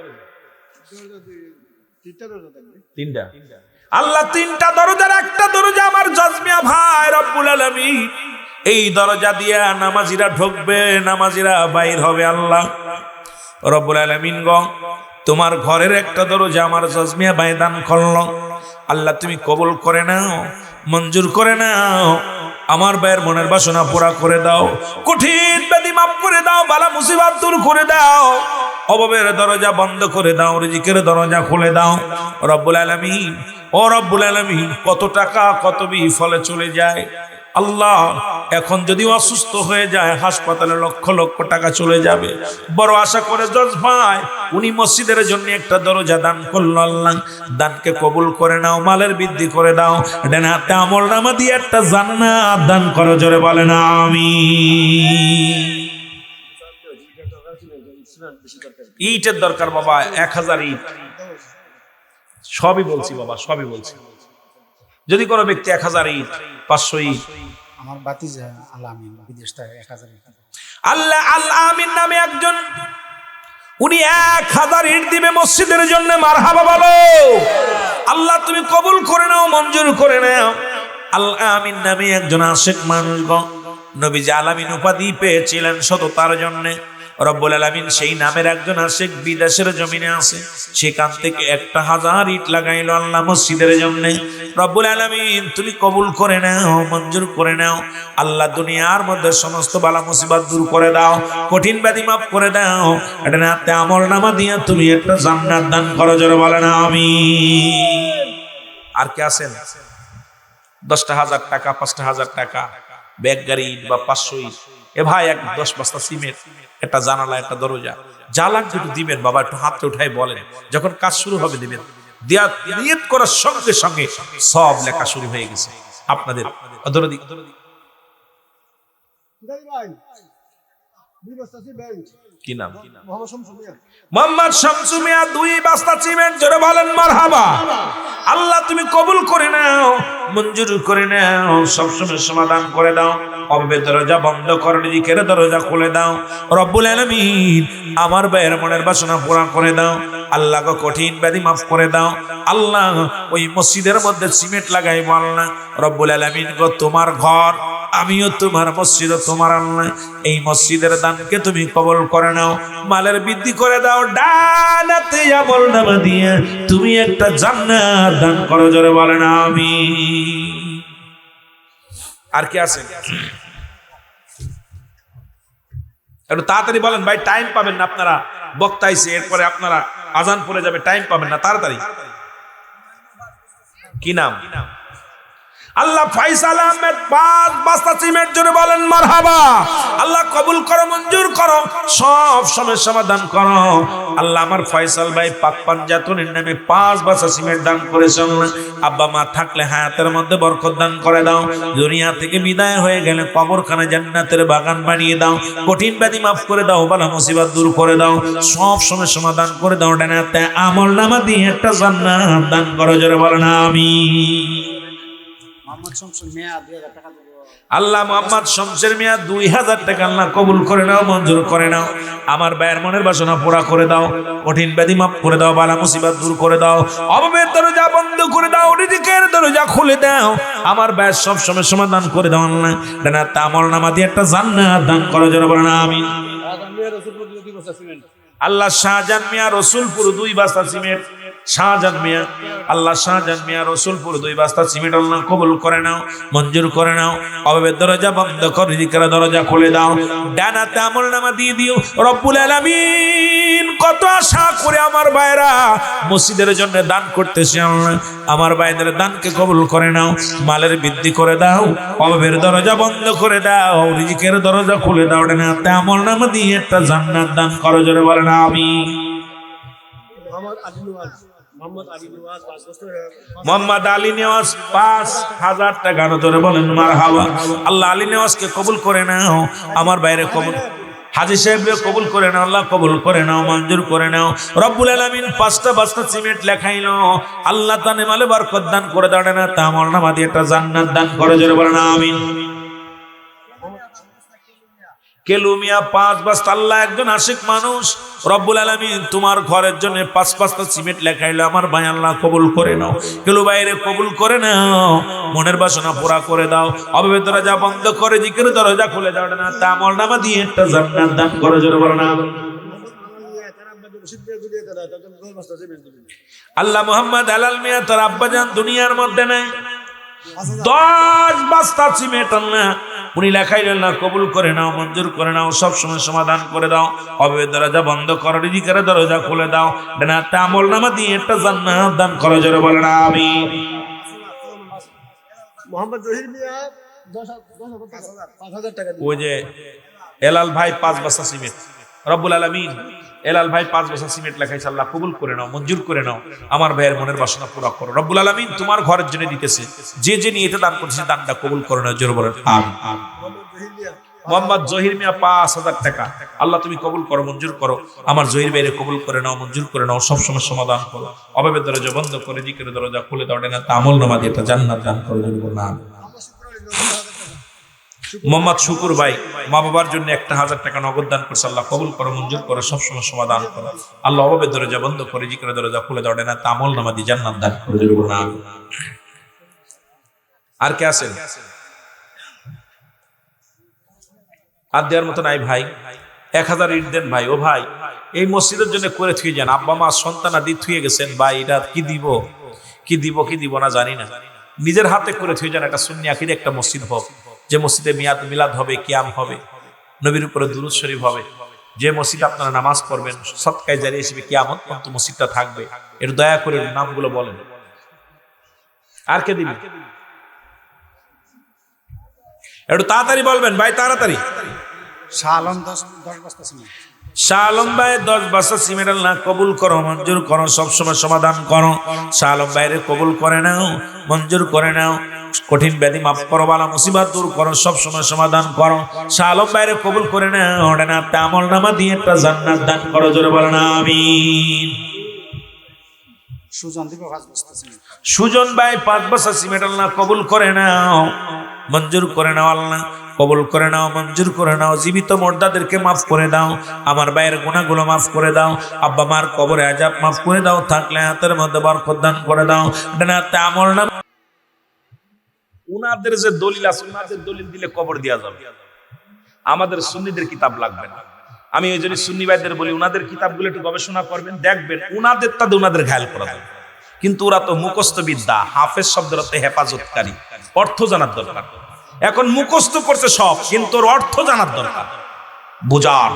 Speaker 1: 3টা। আল্লাহ 3টা দরজার একটা দরজা আমার জজমিয়া ভাই রব্বুল আলামিন, এই দরজা দিয়া নামাজিরা ঢুকবে, নামাজিরা বাইর হবে। আল্লাহ রব্বুল আলামিন গো, তোমার ঘরের একটা দরজা আমার জজমিয়া ভাই দান করলো। আল্লাহ তুমি কবুল করে নাও, মঞ্জুর করে নাও, আমার ভাইয়ের মনের বাসনা পুরা করে দাও, কঠিন ব্যাধি মাফ করে দাও, বালা মুসিবত দূর করে দাও, অভাবের দরজা বন্ধ করে দাও, রিজিকের দরজা খুলে দাও রব্বুল আলামিন। ও রব্বুল আলামিন, কত টাকা কত বিফলে চলে যায় আল্লাহ। এখন যদি অসুস্থ হয়ে যায়, হাসপাতালে লক্ষ লক্ষ টাকা চলে যাবে। বড় আশা করে জজ ভাই উনি মসজিদের জন্য একটা দরজা দান করলো। আল্লাহ দানকে কবুল করে নাও, মালের বৃদ্ধি করে দাও, ডান হাতে আমলনামা দিয়ে একটা জান্নাত দান করো, জোরে বলেন আমিন। ইটের দরকার বাবা, 1000 ইট, সবই বলছি বাবা, সবই বলছি। যদি কোনো ব্যক্তি 1000 ইট, 500 ইট,
Speaker 2: আমার বাতিজা আল আমিন বিদেশ থেকে 1000 ইট,
Speaker 1: আল্লাহ আল আমিন নামে একজন, উনি 1000 ইট দিবে মসজিদের জন্য। মারহাবা বলো। আল্লাহ তুমি কবুল করে নাও, মঞ্জুর করে নাও। আল আমিন নামে একজন আশিক মানুষ গো, নবীজি আল আমিন উপাধি পেয়েছিলেন সততার জন্য। রব্বুল আলামিন সেই নামের একজন আশিক বিদেশের জমিনে আছে, সেখান থেকে 1000 ইট লাগাইলো আল্লাহ মসজিদের জন্য। রব্বুল আলামিন তুমি কবুল করে নাও, মঞ্জুর করে নাও। আল্লাহ দুনিয়ার মধ্যে সমস্ত বালা মুসিবত দূর করে দাও, কঠিন ব্যাধি মাফ করে দাও। এটা হাতে আমলনামা দিয়ে তুমি একটা জান্নাত দান করো, জোরে বলেন আমিন। আর কে আছেন 10,000 টাকা, 5,000 টাকা, ব্যাগ গাড়ি বা 500 ইট, এ ভাই 10 বস্তা সিমেন্ট, একটা জানালা, একটা দরজা, যা লাগবে একটু দিবেন বাবা, একটু হাতে উঠাই বলেন। যখন কাজ শুরু হবে দিবেন। দিয়া নিয়ত করার সঙ্গে সঙ্গে সব লেখা শুরু হয়ে গেছে আপনাদের। কি নাম? মোহাম্মদ শামসু মিয়া 2 বস্তা সিমেন্ট, জোরে বলেন মারহাবা। আল্লাহ তুমি কবুল করে নাও, মঞ্জুর করে নাও, সবসময় সমাধান করে দাও, অভাবের দরজা বন্ধ করে রিজিকের দরজা খুলে দাও রব্বুল আলামিন। আমার ভাইয়ের মনের বাসনা পুরা করে দাও আল্লাহ গো, কঠিন ব্যাধি মাফ করে দাও আল্লাহ। ওই মসজিদের মধ্যে সিমেন্ট লাগাইবো আল্লাহ রব্বুল আলামিন গো, তোমার ঘর, আমিও তোমার, মসজিদ তোমার আল্লাহ। এই মসজিদের দানকে তুমি কবুল করে নাও, মালের বৃদ্ধি করে দাও, ডানাতে আমলনামা দিয়ে তুমি একটা জান্নাত দান করো, জোরে বলেন আমিন। আর কি আছে? একটু তাড়াতাড়ি বলেন ভাই, টাইম পাবেন না আপনারা, বক্তা আইছে এরপরে আপনারা আজান পড়ে যাবে, টাইম পাবেন না, তাড়াতাড়ি। কি নাম? আল্লাহ ফাইসাল আহমেদ 5 বস্তা সিমেন্ট জন্য বলেন মারহাবা। আল্লাহ কবুল করো, মঞ্জুর করো, সব সমস্যার সমাধান করো। আল্লাহ আমার ফয়সাল ভাই পাক পাঞ্জাতনের নামে 5 বস্তা সিমেন্ট দান করেছেন। আব্বা মা থাকলে হায়াতের মধ্যে বরকত দান করে দাও, দুনিয়া থেকে বিদায় হয়ে গেলে কবরখানে জান্নাতের বাগান বানিয়ে দাও, কঠিন ব্যাধি মাফ করে দাও, বালা মুসিবত দূর করে দাও, সব সমস্যার সমাধান করে দাও। ডানাতে আমলনামা দিয়ে একটা জান্নাত দান করো, জোরে বলেন আমিন। আল্লাহ মোহাম্মদ শমসের মিয়া 2000 টাকা আল্লাহ কবুল করে নাও, মঞ্জুর করে নাও। আমার ভাইয়ের মনের বাসনা পুরা করে দাও, কঠিন ব্যাধি মাফ করে দাও, বালা মুসিবত দূর করে দাও, অভাবের দরজা বন্ধ করে দাও, রিজিকের দরজা খুলে দাও, আমার ভাইয়ের সব সমস্যার সমাধান করে দাও। আল্লাহ ডানাতে আমলনামা দিয়ে একটা জান্নাত দান করো, জোরে বলেন আমিন। আল্লাহ শাহজাহান মিয়া রসুলপুর 2 বস্তা সিমেন্ট, শাহজাহান মিয়া, আল্লাহ শাহজাহান মিয়া রসুলপুর 2 বস্তা সিমেন্ট আল্লাহ কবুল করে নাও, মঞ্জুর করে নাও, অভাবের দরজা বন্ধ করে রিজিকের দরজা খুলে দাও, ডানাতে আমলনামা দিয়ে দিও রব্বুল আলামিন। কত আশা করে আমার ভাইরা মসজিদের জন্য দান করতেছে, আল্লাহ আমার ভাইদের দানকে কবুল করে নাও, মালের বৃদ্ধি করে দাও, অভাবের দরজা বন্ধ করে দাও, রিজিকের দরজা খুলে দাও, ডানাতে আমলনামা দিয়ে একটা জান্নাত দান করো, জোরে বলেন আমিন। মোহাম্মদ আলী নেওয়াজ 5000 টাকা, জোরে বলেন মারহাবা। আল্লাহ আলী নেওয়াজকে কবুল করে নাও, আমার বাইরে কবুল, হাজী সাহেবকে কবুল করে নাও, আল্লাহ কবুল করে নাও, মঞ্জুর করে নাও। রব্বুল আলামিন 5টা বস্তা সিমেন্ট লেখাইলো, আল্লাহ তানে মালে বরকত দান করে দাও, না তা আমলনামা দিয়ে একটা জান্নাত দান করে, জোরে বলেন আমিন। কেলুমিয়া 5 বস্তা, আল্লাহ একজন আশিক মানুষ, রব্বুল আলামিন তোমার ঘরের জন্য 5 বস্তা সিমেন্ট লেখাইলো, আমার ভাই আল্লাহ কবুল করে নাও, কেলু বাইরে কবুল করে নাও, মনের বাসনা পুরা করে দাও, অভাবের দরজা বন্ধ করে জিকিরের দরজা খুলে দাও, না তা আমলনামা দিয়ে একটা জান্নাত দান করে, জোরে বলেন আমিন। আল্লাহ মোহাম্মদ আলাল মিয়া তার আব্বাজান দুনিয়ার মধ্যে নাই, 10 বস্তা সিমেন্ট আল্লাহ উনি লেখাইলেন না, কবুল করে নাও, মঞ্জুর করে নাও, সব সময় সমাধান করে দাও, অভাবের দরজা বন্ধ করো, রিজিকের দরজা খুলে দাও, ডানাতে আমলনামা দিয়ে একটা জান্নাত দান করো, জোরে বলেন আমিন।
Speaker 3: মোহাম্মদ জহির মিয়া 5000 টাকা,
Speaker 1: ওই যে এলাল ভাই 5 বস্তা সিমেন্ট, রব্বুল আলামিন এলাল ভাই 5 বস্তা সিমেন্ট লেখাইছে, আল্লাহ কবুল করে নাও, মঞ্জুর করে নাও, আমার ভাইয়ের মনের বাসনা পুরা করো, রব্বুল আলামিন তোমার ঘরের জন্য দিতেছে, যে যে নিয়েতে দান করছে দানটা কবুল করে নাও, জোরে বলেন আমিন। মোহাম্মদ জহির মিয়া 5000 টাকা, আল্লাহ তুমি কবুল করো, মঞ্জুর করো, আমার জহির ভাইরে কবুল করে নাও, মঞ্জুর করে নাও, সব সময় সমাধান করো, অভাবের দরজা বন্ধ করে জিকিরের দরজা খুলে দাও, না তা আমলনামা দিয়ে একটা জান্নাত দান করো, জোরে বলেন আমিন। মোহাম্মদ শুকুর ভাই মা বাবার জন্য 1000 টাকা নগদ দান করছে, আল্লাহ কবুল করো, মঞ্জুর করো, সবসময় সমাধান করো, আল্লাহ অভাবের দরজা বন্ধ করে জিকিরের দরজা খুলে দাও, না তা আমলনামা দিয়ে জান্নাত দান করো, জোরে বলেন আমিন। আর কে আছেন? আর দেওয়ার মতো নাই ভাই, 1000 ইট দেন ভাই। ও ভাই এই মসজিদের জন্য করে থুয়ে যান, আব্বা মা সন্তান আদি থুয়ে গেছেন, ভাই এটা কি দিব কি দিব কি দিব না জানি না, নিজের হাতে করে থুয়ে যান, একটা সুন্নি আকিদে একটা মসজিদ হোক, যে মসজিদে মিলাদ হবে, কিয়াম হবে, নবীর উপরে দুরূদ শরীফ হবে, যে মসজিদে আপনারা নামাজ পড়বেন, সদকায়ে জারিয়া হিসেবে কিয়ামত পর্যন্ত মসজিদটা থাকবে, এর দয়া করে নামগুলো বলেন। আর কে দিবেন? একটু তাড়াতাড়ি বলবেন ভাই, তাড়াতাড়ি।
Speaker 2: শাহ আলম 10 বস্তা সিমেন্ট,
Speaker 1: শাহ আলম ভাই 10 বস্তা সিমেন্ট আল্লাহ কবুল করো, মঞ্জুর করো, সবসময় সমাধান করো, শাহ আলম ভাইরে কবুল করে নাও, মঞ্জুর করে নাও, কঠিন ব্যাধি মাফ করো, বালা মুসিবত দূর করো, সবসময় সমাধান করো, শাহ আলম ভাইরে কবুল করে নাও, ডানাতে আমলনামা দিয়ে একটা জান্নাত দান করো, জোরে বলেন আমিন।
Speaker 2: সুজন দিব 5 বস্তা সিমেন্ট,
Speaker 1: সুজন ভাই 5 বস্তা সিমেন্ট আল্লাহ কবুল করে নাও, মঞ্জুর করে নাও, আল্লাহ কবুল করে নাও, মঞ্জুর করে নাও, জীবিত মুর্দাদেরকে মাফ করে দাও, আমার ভাইয়ের গুনাহগুলো মাফ করে দাও, আব্বা মার কবরে আযাব মাফ করে দাও, থাকলে হাতের মধ্যে বরকত দান করে দাও, ডানাতে আমলনামা। উনাদের যে দলিল আছে, উনাদের দলিল দিলে কবর দেওয়া যাবে, আমাদের সুন্নিদের কিতাব লাগবে না। আমি এই জন্য সুন্নি ভাইদের বলি, উনাদের কিতাবগুলো একটু গবেষণা করবেন, দেখবেন উনাদের তাদের উনাদের ঘায়াল করা যাবে, কিন্তু ওরা তো মুখস্থ বিদ্যা, হাফেজ শব্দের অর্থ হেফাজতকারী, অর্থ জানার দরকার। এখন মুখস্থ করছে সব, কিন্তু ওর অর্থ জানার দরকার। বোঝার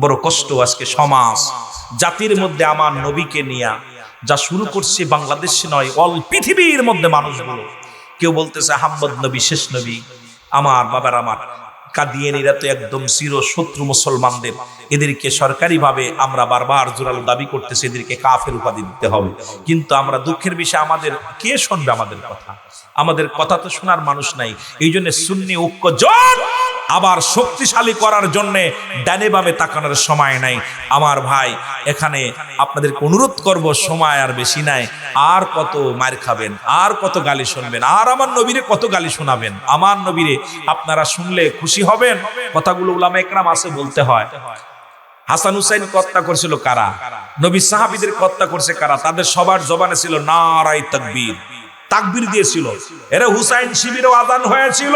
Speaker 1: বড় কষ্ট। আজকে সমাজ জাতির মধ্যে আমার নবীকে নিয়ে যা শুরু করছে বাংলাদেশে নয়, অল পৃথিবীর মধ্যে মানুষগুলো কেউ বলতেছে আহমদ নবী শেষ নবী। আমার বাবার, আমার কাদিয়ানীরা তো একদম চির শত্রু মুসলমানদের, এদেরকে সরকারিভাবে আমরা বারবার জোরালো দাবি করতেছি এদেরকে কাফের উপাধি দিতে হবে। কিন্তু আমরা দুঃখের বিষয়, আমাদের কে শুনবে আমাদের কথা? আমাদের কথা তো শোনার মানুষ নাই। এই জন্য সুন্নি ঐক্য জোট আবার শক্তিশালী করার জন্য ডানে বামে তাকানোর সময় নাই। আমার ভাই, এখানে আপনাদেরকে অনুরোধ করব, সময় আর বেশি নাই। আর কত মার খাবেন, আর কত গালি শুনবেন, আর আমার নবীরে কত গালি শোনাবেন? আমার নবীরে আপনারা শুনলে খুশি হবেন। কথাগুলো উলামা একরাম আছে বলতে হয়। হাসান হুসাইন হত্যা করেছিল কারা? নবী সাহাবীদের হত্যা করছে কারা? তাদের সবার জবানে ছিল নারায়ে তাকবীর, তাকবীর দিয়েছিল। এরা হুসাইন শিবিরও আযান হয়েছিল,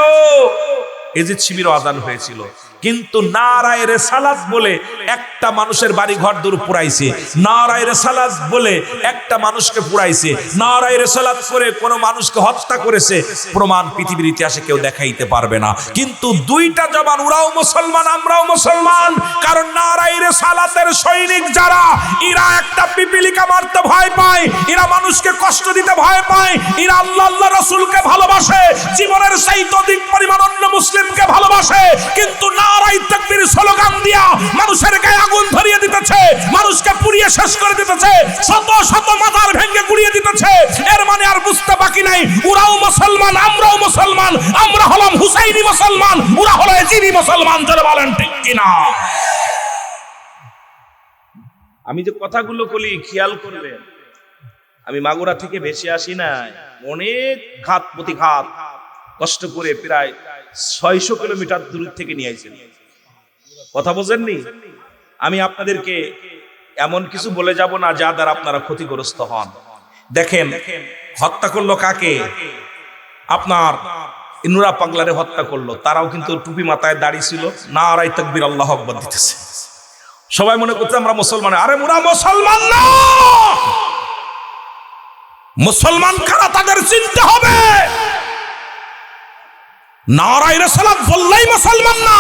Speaker 1: এজিদ শিবিরও আযান হয়েছিল। কিন্তু নারায়ে রিসালাত বলে একটা মানুষের বাড়ি ঘর দূর পুরাইছে, নারায়ে রিসালাত বলে একটা মানুষকে পুরাইছে, নারায়ে রিসালাত করে কোন মানুষকে হত্যা করেছে, প্রমাণ পৃথিবীর ইতিহাসে কেউ দেখাইতে পারবে না। কিন্তু দুইটা জবান, ওরাও মুসলমান আমরাও মুসলমান। কারণ নারায়ে রিসালাতের সৈনিক যারা, এরা একটা পিপিলিকা মারতে ভয় পায়, এরা মানুষকে কষ্ট দিতে ভয় পায়, এরা আল্লাহ আল্লাহ রাসূলকে ভালোবাসে, জীবনের চাইতে অধিক পরিমাণ অন্য মুসলিমকে ভালোবাসে। কিন্তু নারায়ে তাকবীর স্লোগান দিয়া মানুষের গায়ে আগুন ধরিয়ে দিতেছে, মানুষকে পুড়িয়ে শেষ করে দিতেছে, শত শত মাথার ভেঙে গুড়িয়ে দিতেছে। এর মানে আর বুঝতে বাকি নাই, ওরাও মুসলমান আমরাও মুসলমান। আমরা হলাম হুসাইনি মুসলমান, ওরা হলো এজিদি মুসলমান। যারা বলেন ঠিক কিনা? আমি যে কথাগুলো বলি খেয়াল করবেন, আমি মাগুরা থেকে ভেসে আসি না, অনেক ঘাত প্রতিঘাত কষ্ট করে প্রায় 600 কিলোমিটার দূর থেকে নিয়ে আইছেন। কথা বোঝেননি? আমি আপনাদেরকে এমন কিছু বলে যাব না যা দ্বারা আপনারা ক্ষতিগ্রস্ত হন। দেখেন, হত্যা করলো কাকে? আপনার নুরা পাগলারে হত্যা করলো। তারাও কিন্তু টুপি মাথায় দাড়ি ছিল, নারায়ে তাকবীর আল্লাহু আকবার দিতেছে। সবাই মনে করছে আমরা মুসলমান। আরে ওরা মুসলমান না, মুসলমান কারা তাদের চিনতে হবে। নারায়ে রিসালাত বললেই মুসলমান না।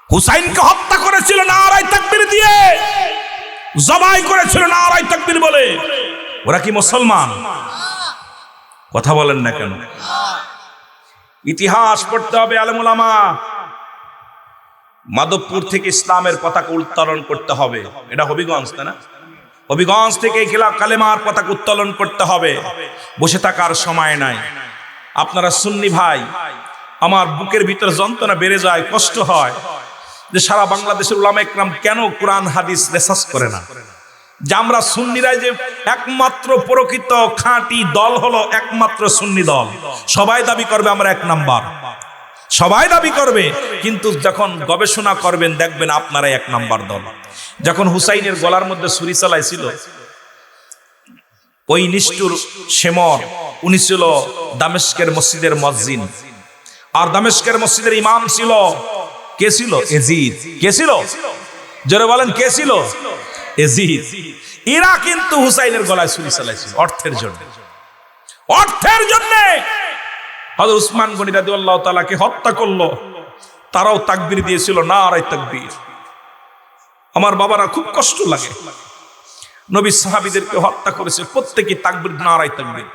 Speaker 1: হুসাইনকে হত্যা করেছিল নারায়ে তাকবীর দিয়ে, জবাই করেছিল নারায়ে তাকবীর বলে। ওরা কি মুসলমান? কথা বলেন না কেন? ইতিহাস পড়তে হবে, আলেম উলামা। মাধবপুর থেকে ইসলামের পতাকা উত্তোলন করতে হবে। এটা হবিগঞ্জ, তাই না? হবিগঞ্জ থেকে কালেমার পতাকা উত্তোলন করতে হবে। বসে থাকার সময় নাই। আপনারা সুন্নি ভাই, আমার বুকের ভিতরে যন্ত্রণা বেড়ে যায়, কষ্ট হয় যে সারা বাংলাদেশের উলামা ইকরাম কেন কোরআন হাদিস রিসার্চ করে না? যে আমরা সুন্নিরাই যে একমাত্র প্রকৃত খাঁটি দল হলো একমাত্র সুন্নি দল। সবাই দাবি করবে আমরা এক নাম্বার, সবাই দাবি করবে, কিন্তু যখন গবেষণা করবেন দেখবেন আপনারাই এক নাম্বার দল। যখন হুসাইনের গলার মধ্যে ছুরি চালাইছিল, ওই নিষ্ঠুর শেমর, উনি ছিল দামেস্কের মসজিদের মুয়াজ্জিন। আর দামেস্কের মসজিদের ইমাম ছিল কে? ছিল এজিদ। কে ছিল? জোরে বলেন, কে ছিল? এজিদ। এরা কিন্তু হুসাইনের গলায় ছুরি চালাইছিল অর্থের জন্য। অর্থের জন্য হযরত উসমান গনি রাদিয়াল্লাহু তাআলাকে হত্যা করলো। তারাও তাকবীর দিয়েছিল, নারায়ে তাকবীর। আমার বাবারা খুব কষ্ট লাগে। নবী সাহাবীদেরকে হত্যা করেছে, প্রত্যেকই তাকবীর, নারায়ে তাকবীর।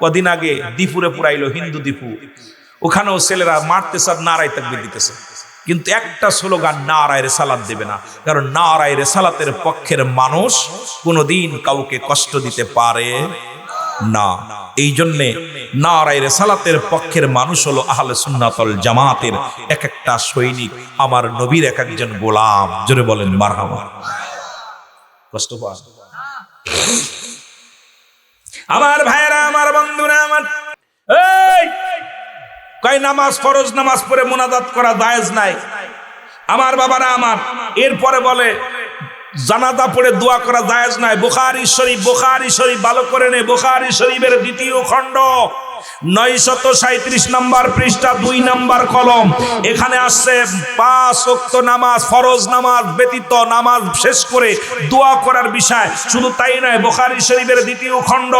Speaker 1: কদিন আগে দীপুরে পুরাইলো, হিন্দু দীপু, ওখানেও ছেলেরা মারতেছে আর নারায়ে তাকবীর দিতেছে। কিন্তু একটা স্লোগান নারায়ে রিসালাত দেবে না। কারণ নারায়ে রিসালাতের পক্ষের মানুষ কোনোদিন কাউকে কষ্ট দিতে পারে না। এই জন্যে নারায়ে রিসালাতের পক্ষের মানুষ হলো আহলে সুন্নাত ওয়াল জামাতের এক একটা সৈনিক, আমার নবীর এক একজন গোলাম। জোরে বলেন মারহাবা। কষ্ট পান আমার ভাইরা, আমার বন্ধুরা, আমার এই কয় নামাজ ফরজ নামাজ পড়ে মুনাজাত করা জায়েজ নাই। আমার বাবারা আমার, এরপরে বলে জানাজা পড়ে দোয়া করা জায়েজ নাই। বুখারী শরীফ, বুখারী শরীফ ভালো করে নে, বুখারী শরীফের 2য় খণ্ড 937 নম্বর পৃষ্ঠা 2 নম্বর কলম। এখানে আসছে 5 ওয়াক্ত নামাজ, ফরজ নামাজ ব্যতীত নামাজ শেষ করে দোয়া করার বিষয়। শুধু তাই নয়, বুখারী শরীফের দ্বিতীয় খণ্ড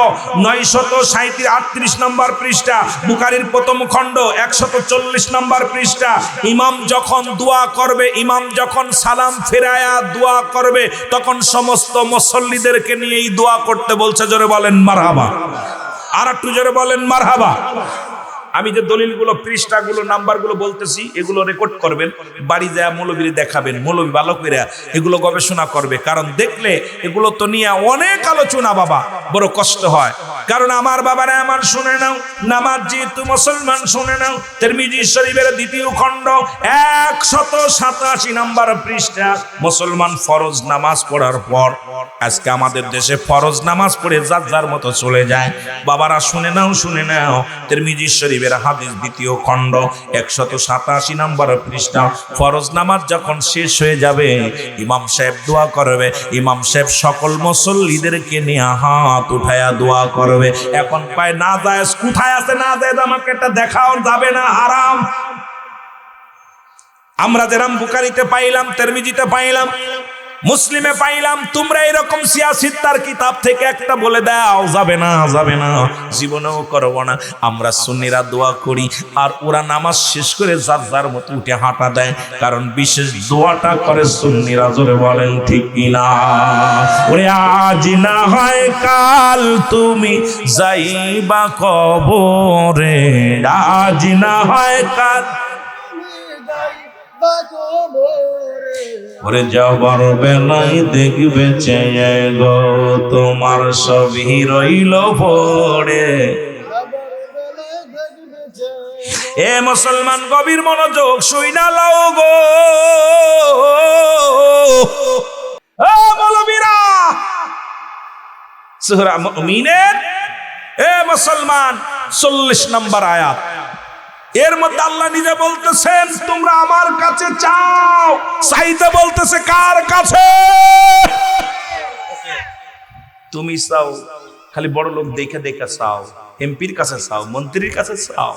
Speaker 1: 938 নম্বর পৃষ্ঠা, বুখারীর প্রথম খণ্ড 140 নম্বর পৃষ্ঠা, ইমাম যখন দোয়া করবে, ইমাম যখন সালাম ফেরায়া দোয়া করবে, তখন সমস্ত মুসল্লিদেরকে নিয়েই দোয়া করতে বলছে। জোরে বলেন মারহাবা। আর একটু জোরে বলেন মারহাবা। আমি যে দলিলগুলো, পৃষ্ঠাগুলো, নাম্বারগুলো বলতেছি, এগুলো রেকর্ড করবেন, বাড়ি যায় মৌলবীরে দেখাবেন, মৌলবী ভালো করে এগুলো গবেষণা করবে। কারণ দেখলে এগুলো তো নিয়ে অনেক আলোচনা বাবা, বড় কষ্ট হয়। কারণ আমার বাবারা আমার শুনে নাও, নামাজ যেহেতু মুসলমান শুনে নাও, তিরমিজি শরীফের দ্বিতীয় খণ্ড 187 নম্বর পৃষ্ঠা, মুসলমান ফরজ নামাজ পড়ার পর, আজকে আমাদের দেশে ফরজ নামাজ পড়ে যার যার মতো চলে যায়। বাবারা শুনে নাও, শুনে নাও, তিরমিজি শরীফের হাদিস দ্বিতীয় খণ্ড 187 নম্বর পৃষ্ঠা, ফরজ নামাজ যখন শেষ হয়ে যাবে, ইমাম সাহেব দোয়া করবে। ইমাম সাহেব সকল মুসল্লিদেরকে নিয়ে হাত উঠায়া দোয়া করবে। এখন পায় না যায়, কোথায় আছে না যায়, আমাকে এটা দেখাও যাবে না, হারাম। আমরা যেরাম বুখারীতে পাইলাম, তিরমিজিতে পাইলাম, মুসলিমে পাইলাম, তোমরা এরকম সিয়াসিত্তার কিতাব থেকে একটা বলে দাও, যাবে না, যাবে না, জীবনেও করবো না। আমরা সুন্নিরা দোয়া করি, আর ওরা নামাজ শেষ করে যার যার মতো উঠে হাঁটা দেয়। কারণ বিশেষ দোয়াটা করে সুন্নিরা। জোরে বলেন ঠিক কিনা? ওরে আজ না হয় কাল তুমি যাইবা কবরে, আজ না হয় কাল ওরে যাবার বেলায় দেখবে চেয়ে গো, তোমার সবই রইল পড়ে। এ মুসলমান গভীর মনোযোগ শুইনা লাও গো, ও মৌলবীরা, সূরা মুমিনের এ মুসলমান 40 নম্বর আয়াত, এর মধ্যে আল্লাহ নিজে বলতেছেন, তোমরা আমার কাছে চাও। চাইতে বলতেছে কার কাছে? তুমি চাও খালি বড় লোক দেখে দেখে চাও, এমপির কাছে চাও, মন্ত্রীর কাছে চাও।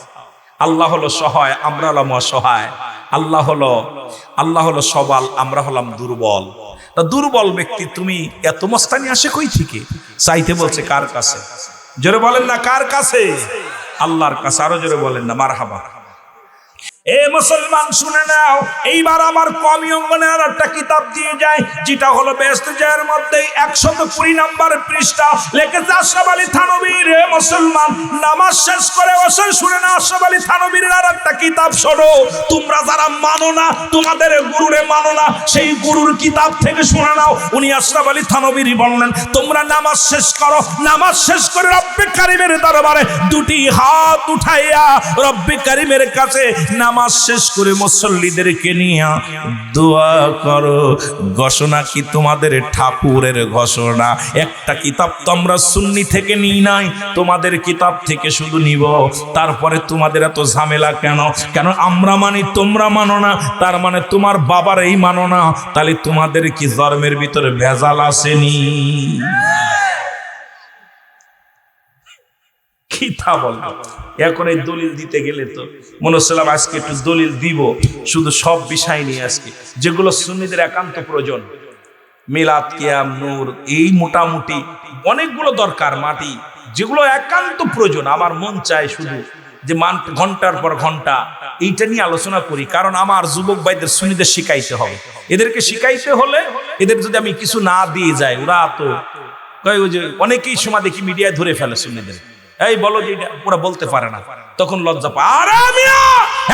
Speaker 1: আল্লাহ হলো সহায়, আমরা হলাম অসহায়। আল্লাহ হলো সবল, আমরা হলাম দুর্বল। তা দুর্বল ব্যক্তি তুমি এত মস্তানি আসে কই থেকে? চাইতে বলছে কার কাছে? জোরে বলেন না, কার কাছে? আল্লাহর কাছে। আরো জোরে বলেন না মারহাবা। এ মুসলমান শুনে নাও, এইবার আমার কমি অঙ্গনে আর একটা কিতাব দিয়ে যায়, যেটা হলো বেহেশতের মধ্যে 120 নম্বর পৃষ্ঠা, লিখেছে আশরাফ আলী থানভী। রে মুসলমান, নামাজ শেষ করে বসে শুনে না, আশরাফ আলী থানভীর আর একটা কিতাব শোনো। তোমরা যারা মানো না, তোমাদের গুরুরে মানো না, সেই গুরুর কিতাব থেকে শুনে নাও। উনি আশরাফ আলী থানভীরই বললেন, তোমরা নামাজ শেষ করো, নামাজ শেষ করে রব্বে কারিমের দরবারে দুটি হাত উঠাইয়া রব্বে কারিমের কাছে নামাজ শেষ করে মুসল্লিদেরকে নিয়ে দোয়া করো। ঘোষণা কি তোমাদের ঠাকুরের ঘোষণা? একটা কিতাব তো আমরা সুন্নি থেকে নিই নাই, তোমাদের কিতাব থেকে শুধু নিব। তারপরে তোমাদের এত ঝামেলা কেন? কেন আমরা মানি তোমরা মানো না, তার মানে তোমার বাবার এই মানো না, তাহলে তোমাদের কি ধর্মের ভিতরে ভেজাল আসেনি? এখন এই দলিল দিতে গেলে তো মনে হচ্ছিলাম আজকে একটু দলিল দিব, শুধু সব বিষয় নিয়ে আজকে যেগুলো সুন্নিদের একান্ত প্রয়োজন, মিলাদ, কিয়াম, নূর, এই মোটামুটি অনেকগুলো দরকার মাটি, যেগুলো একান্ত প্রয়োজন। আমার মন চায় শুধু যে ঘন্টার পর ঘন্টা এইটা নিয়ে আলোচনা করি, কারণ আমার যুবক ভাইদের সুন্নিদের শিখাইতে হবে। এদেরকে শিখাইতে হলে এদের যদি আমি কিছু না দিয়ে যাই, ওরা তো ওই যে অনেকেই সময় দেখি মিডিয়ায় ধরে ফেলে সুন্নিদের, এই বলো যে ওরা বলতে পারে না, তখন লজ্জা পায়। আরে মিয়া,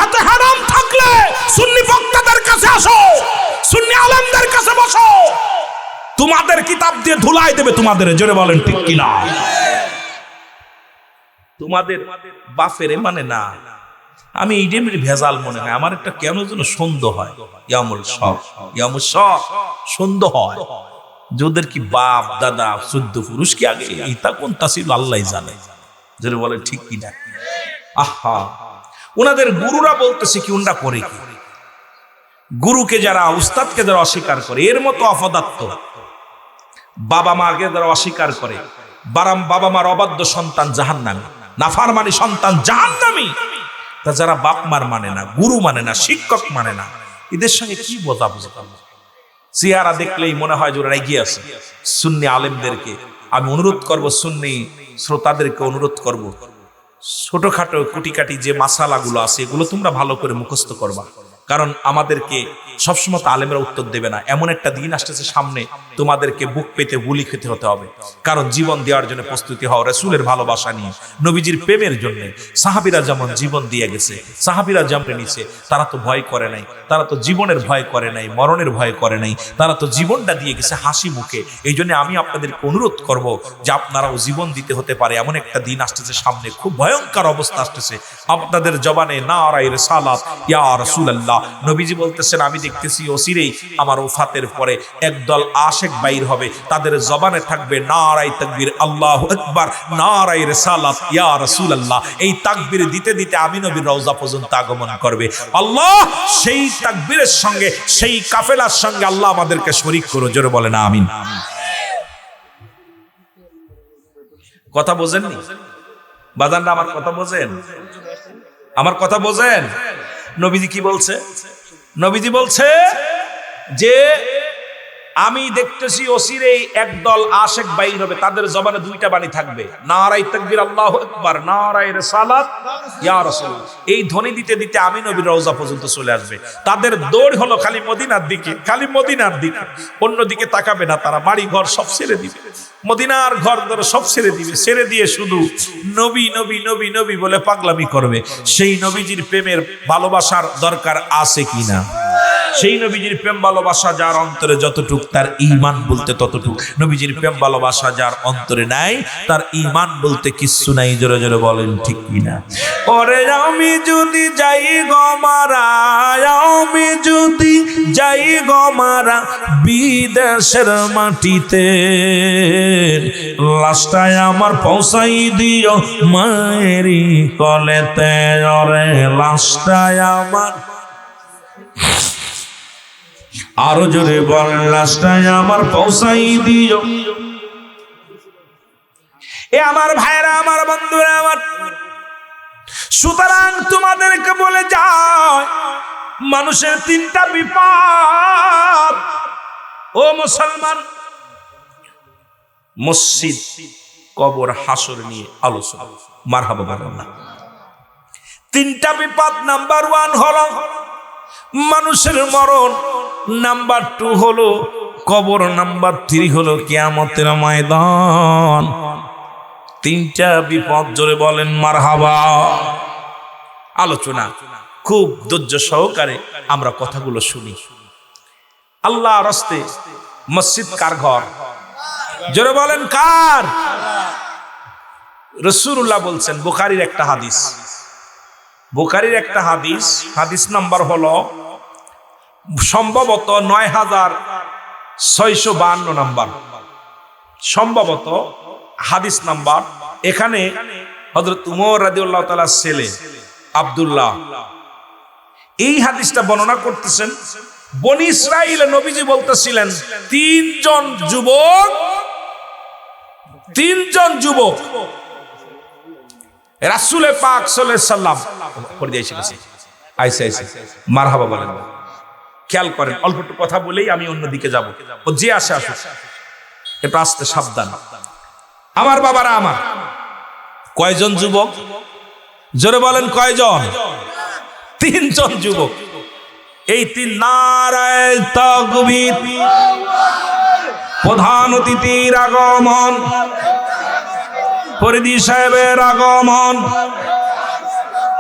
Speaker 1: এত হারাম থাকলে সুন্নি বক্তাদের কাছে আসো, সুন্নি আলেমদের কাছে বসো, তোমাদের কিতাব দিয়ে ধুলাই দেবে তোমাদের। জোরে বলেন ঠিক কিনা? তোমাদের বাপের মানে না, আমি ইডেমের ভেজাল মনে হয়, আমার একটা কেন যেন সন্দেহ হয়, ইয়ামুল শখ সন্দেহ হয় যে ওদের কি বাপ দাদা 14 পুরুষ কি আগে, এইটা কোনটা ছিল আল্লাহ জানে। যেটা বলে ঠিক কিনা? আহা, ওনাদের গুরুরা বলতেছে কি, ওনারা করে কি? গুরুকে যারা, উস্তাদকে যারা অস্বীকার করে, এর মতো অপদার্থ বাবা মাকে যারা অস্বীকার করে, বাবা মার অবাধ্য সন্তান জাহান্নামী। নাফরমানি সন্তান জাহান্নামী। তা যারা বাপ মার মানে না, গুরু মানে না, শিক্ষক মানে না, এদের সঙ্গে কি বোঝাবুঝি করবো? চেহারা দেখলেই মনে হয় যে ওরা এগিয়ে আছে। সুন্নি আলেমদেরকে আমি অনুরোধ করব, সুন্নি শ্রোতাদেরকে অনুরোধ করব, ছোটখাটো কুটিকাটি যে মাসালাগুলো আছে এগুলো তোমরা ভালো করে মুখস্থ করবা। কারণ আমাদেরকে সবসময় তো আলেমরা উত্তর দেবে না। এমন একটা দিন আসতেছে সামনে, তোমাদেরকে বুক পেতে গুলি খেতে হতে হবে। কারণ জীবন দেওয়ার জন্য প্রস্তুতি হও রাসূলের ভালোবাসা নিয়ে, নবীজির প্রেমের জন্য। সাহাবীরা যেমন জীবন দিয়ে গেছে, সাহাবীরা যেমন নিছে, তারা তো ভয় করে নাই, তারা তো জীবনের ভয় করে নাই, মরণের ভয় করে নাই, তারা তো জীবনটা দিয়ে গেছে হাসি মুখে। এই জন্য আমি আপনাদেরকে অনুরোধ করব যে আপনারাও জীবন দিতে হতে পারে। এমন একটা দিন আসতেছে সামনে, খুব ভয়ঙ্কর অবস্থা আসতেছে। আপনাদের জবানে নারায়ে রিসালাত ইয়া রাসূলুল্লাহ, নবীজি বলতেছেন আমি দেখতেছি অচিরেই আমার ওফাতের পরে একদল আশেক বাইর হবে, তাদের জবানে থাকবে নারায়ে তাকবীর আল্লাহু আকবার, নারায়ে রিসালাত ইয়া রাসূলুল্লাহ। এই তাকবীর দিতে দিতে আমি নবীর রওজা পর্যন্ত আগমন করবে। আল্লাহ সেই তাকবীরের সঙ্গে, সেই কাফেলার সঙ্গে আল্লাহ আমাদেরকে শরীক করো। জোরে বলেন আমিন। কথা বোঝেননি বাজানরা? আমার কথা বোঝেন? আমার কথা বোঝেন? নবীজি কি বলছে? নবীজি বলছে যে আমি দেখতেছি অচিরেই একদল আশেক বাইর হবে, তাদের জবানে দুইটা বাণী থাকবে, নারায়ে তাকবীর আল্লাহু আকবার, নারায়ে রিসালাত ইয়া রাসূলুল্লাহ। এই ধ্বনি দিতে দিতে আমি নবীর রওজা পর্যন্ত চলে আসবে। তাদের দৌড় হলো খালি মদিনার দিকে, খালি মদিনার দিকে, অন্যদিকে তাকাবে না। তারা বাড়ি ঘর সব ছেড়ে দিবে, মদিনার ঘর ধরে সব ছেড়ে দিবে, ছেড়ে দিয়ে শুধু নবী নবী নবী নবী বলে পাগলামি করবে। সেই নবীজির প্রেমের ভালোবাসার দরকার আছে কিনা? সেই নবীজির প্রেম ভালোবাসা যার অন্তরে যতটুক, তার ঈমান বলতে ততটুক। নবীজির প্রেম ভালোবাসা যার অন্তরে নাই, তার ঈমান বলতে কিচ্ছু নাই। জোরে জোরে বলেন ঠিক কিনা? ওরে আমি যদি যাই গো মারা, আমি যদি যাই গো মারা বিদেশের মাটিতে, লাশটায় আমার পৌঁছাই দিও মায়েরি কলেতে। ওরে লাশটায় আমার, আরো জোরে বল, লাশটায় আমার পৌঁছাই দিও। এ আমার ভাইরা, আমার বন্ধুরা, আমার সুতরাং তোমাদেরকে বলে যায় মানুষের তিনটা বিপদ। ও মুসলমান, মসজিদ, কবর, হাসর নিয়ে আলোচনা। মারহাবা বলেন না? তিনটা বিপদ। নাম্বার 1 হলো মানুষের মরণ, নাম্বার 2 হলো কবর, নাম্বার 3 হলো কিয়ামতের ময়দান। তিনটা বিপদ। জোরে বলেন মারহাবা। আলোচনা খুব ধৈর্য সহকারে আমরা কথাগুলো শুনি। আল্লাহর রাস্তে মসজিদ কার ঘর? জোরে বলেন কার? রাসূলুল্লাহ বলছেন, বুখারীর একটা হাদিস, বুখারীর একটা হাদিস, হাদিস নাম্বার হলো সম্ভবত ৯৬৫২ নাম্বার, সম্ভবত হাদিস নাম্বার। এখানে হযরত উমর রাদিয়াল্লাহু তাআলার ছেলে আব্দুল্লাহ এই হাদিসটা বর্ণনা করতেছেন। বনি ইসরাইলে নবীজি বলতেছিলেন তিনজন যুবক রাসূলে পাক সাল্লাল্লাহু আলাইহি সাল্লাম করে দিয়েছিলেন। আইসা মারহাবা বলেন। খেয়াল করেন, অল্প একটু কথা বলেই আমি অন্যদিকে যাব। ও যে আসে আসুক, একটু আস্তে সাবধান। আমার বাবারা আমার, কয়জন যুবক? জোরে বলেন কয়জন? তিনজন যুবক। এই তিন, নারায়ে তাকবীর, প্রধান অতিথির আগমন, ফরিদি সাহেবের আগমন,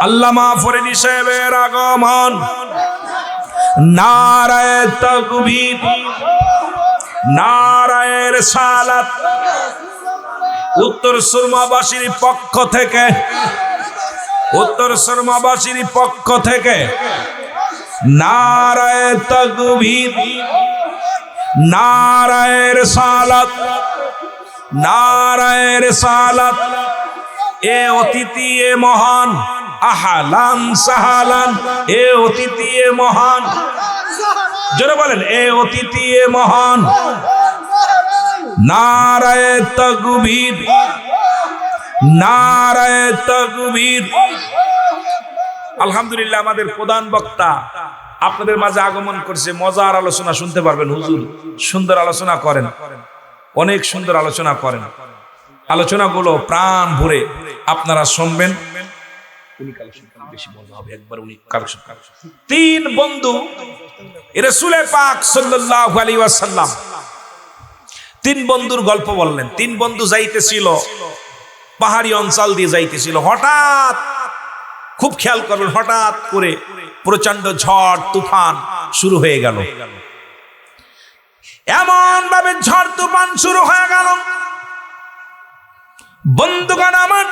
Speaker 1: আল্লামা ফরিদি সাহেবের আগমন, নারায়ে তাকবীর, নারায়ে রিসালাত। উত্তর সুরমাবাসীর পক্ষ থেকে, উত্তর সুরমাবাসীর পক্ষ থেকে নারায়ে তাকবীর, নারায়ে রিসালাত, নারায়ে রিসালাত। এ অতিথি এ মহান, আহলান সাহালান। এ অতিথি এ মহান, জোরে বলেন, এ অতিথি এ মহান। নারায়ে তাকবীর, নারায়ে তাকবীর। আলহামদুলিল্লাহ, আমাদের প্রধান বক্তা আপনাদের মাঝে আগমন করছে। মজার আলোচনা শুনতে পারবেন। হুজুর সুন্দর আলোচনা করেন, অনেক সুন্দর আলোচনা করেন। আলোচনাগুলো প্রাণ ভরে আপনারা শুনবেন। তিন বন্ধু রাসূল পাক সাল্লাল্লাহু আলাইহি ওয়াসাল্লাম তিন বন্ধুর গল্প বললেন। তিন বন্ধু যাইতেছিল, পাহাড়ি অঞ্চল দিয়ে যাইতেছিল। হঠাৎ, খুব খেয়াল করবেন, হঠাৎ করে প্রচন্ড ঝড় তুফান শুরু হয়ে গেল। এমন ভাবে ঝড় তুফান শুরু হয়ে গেল, বন্ধুগণ আমার,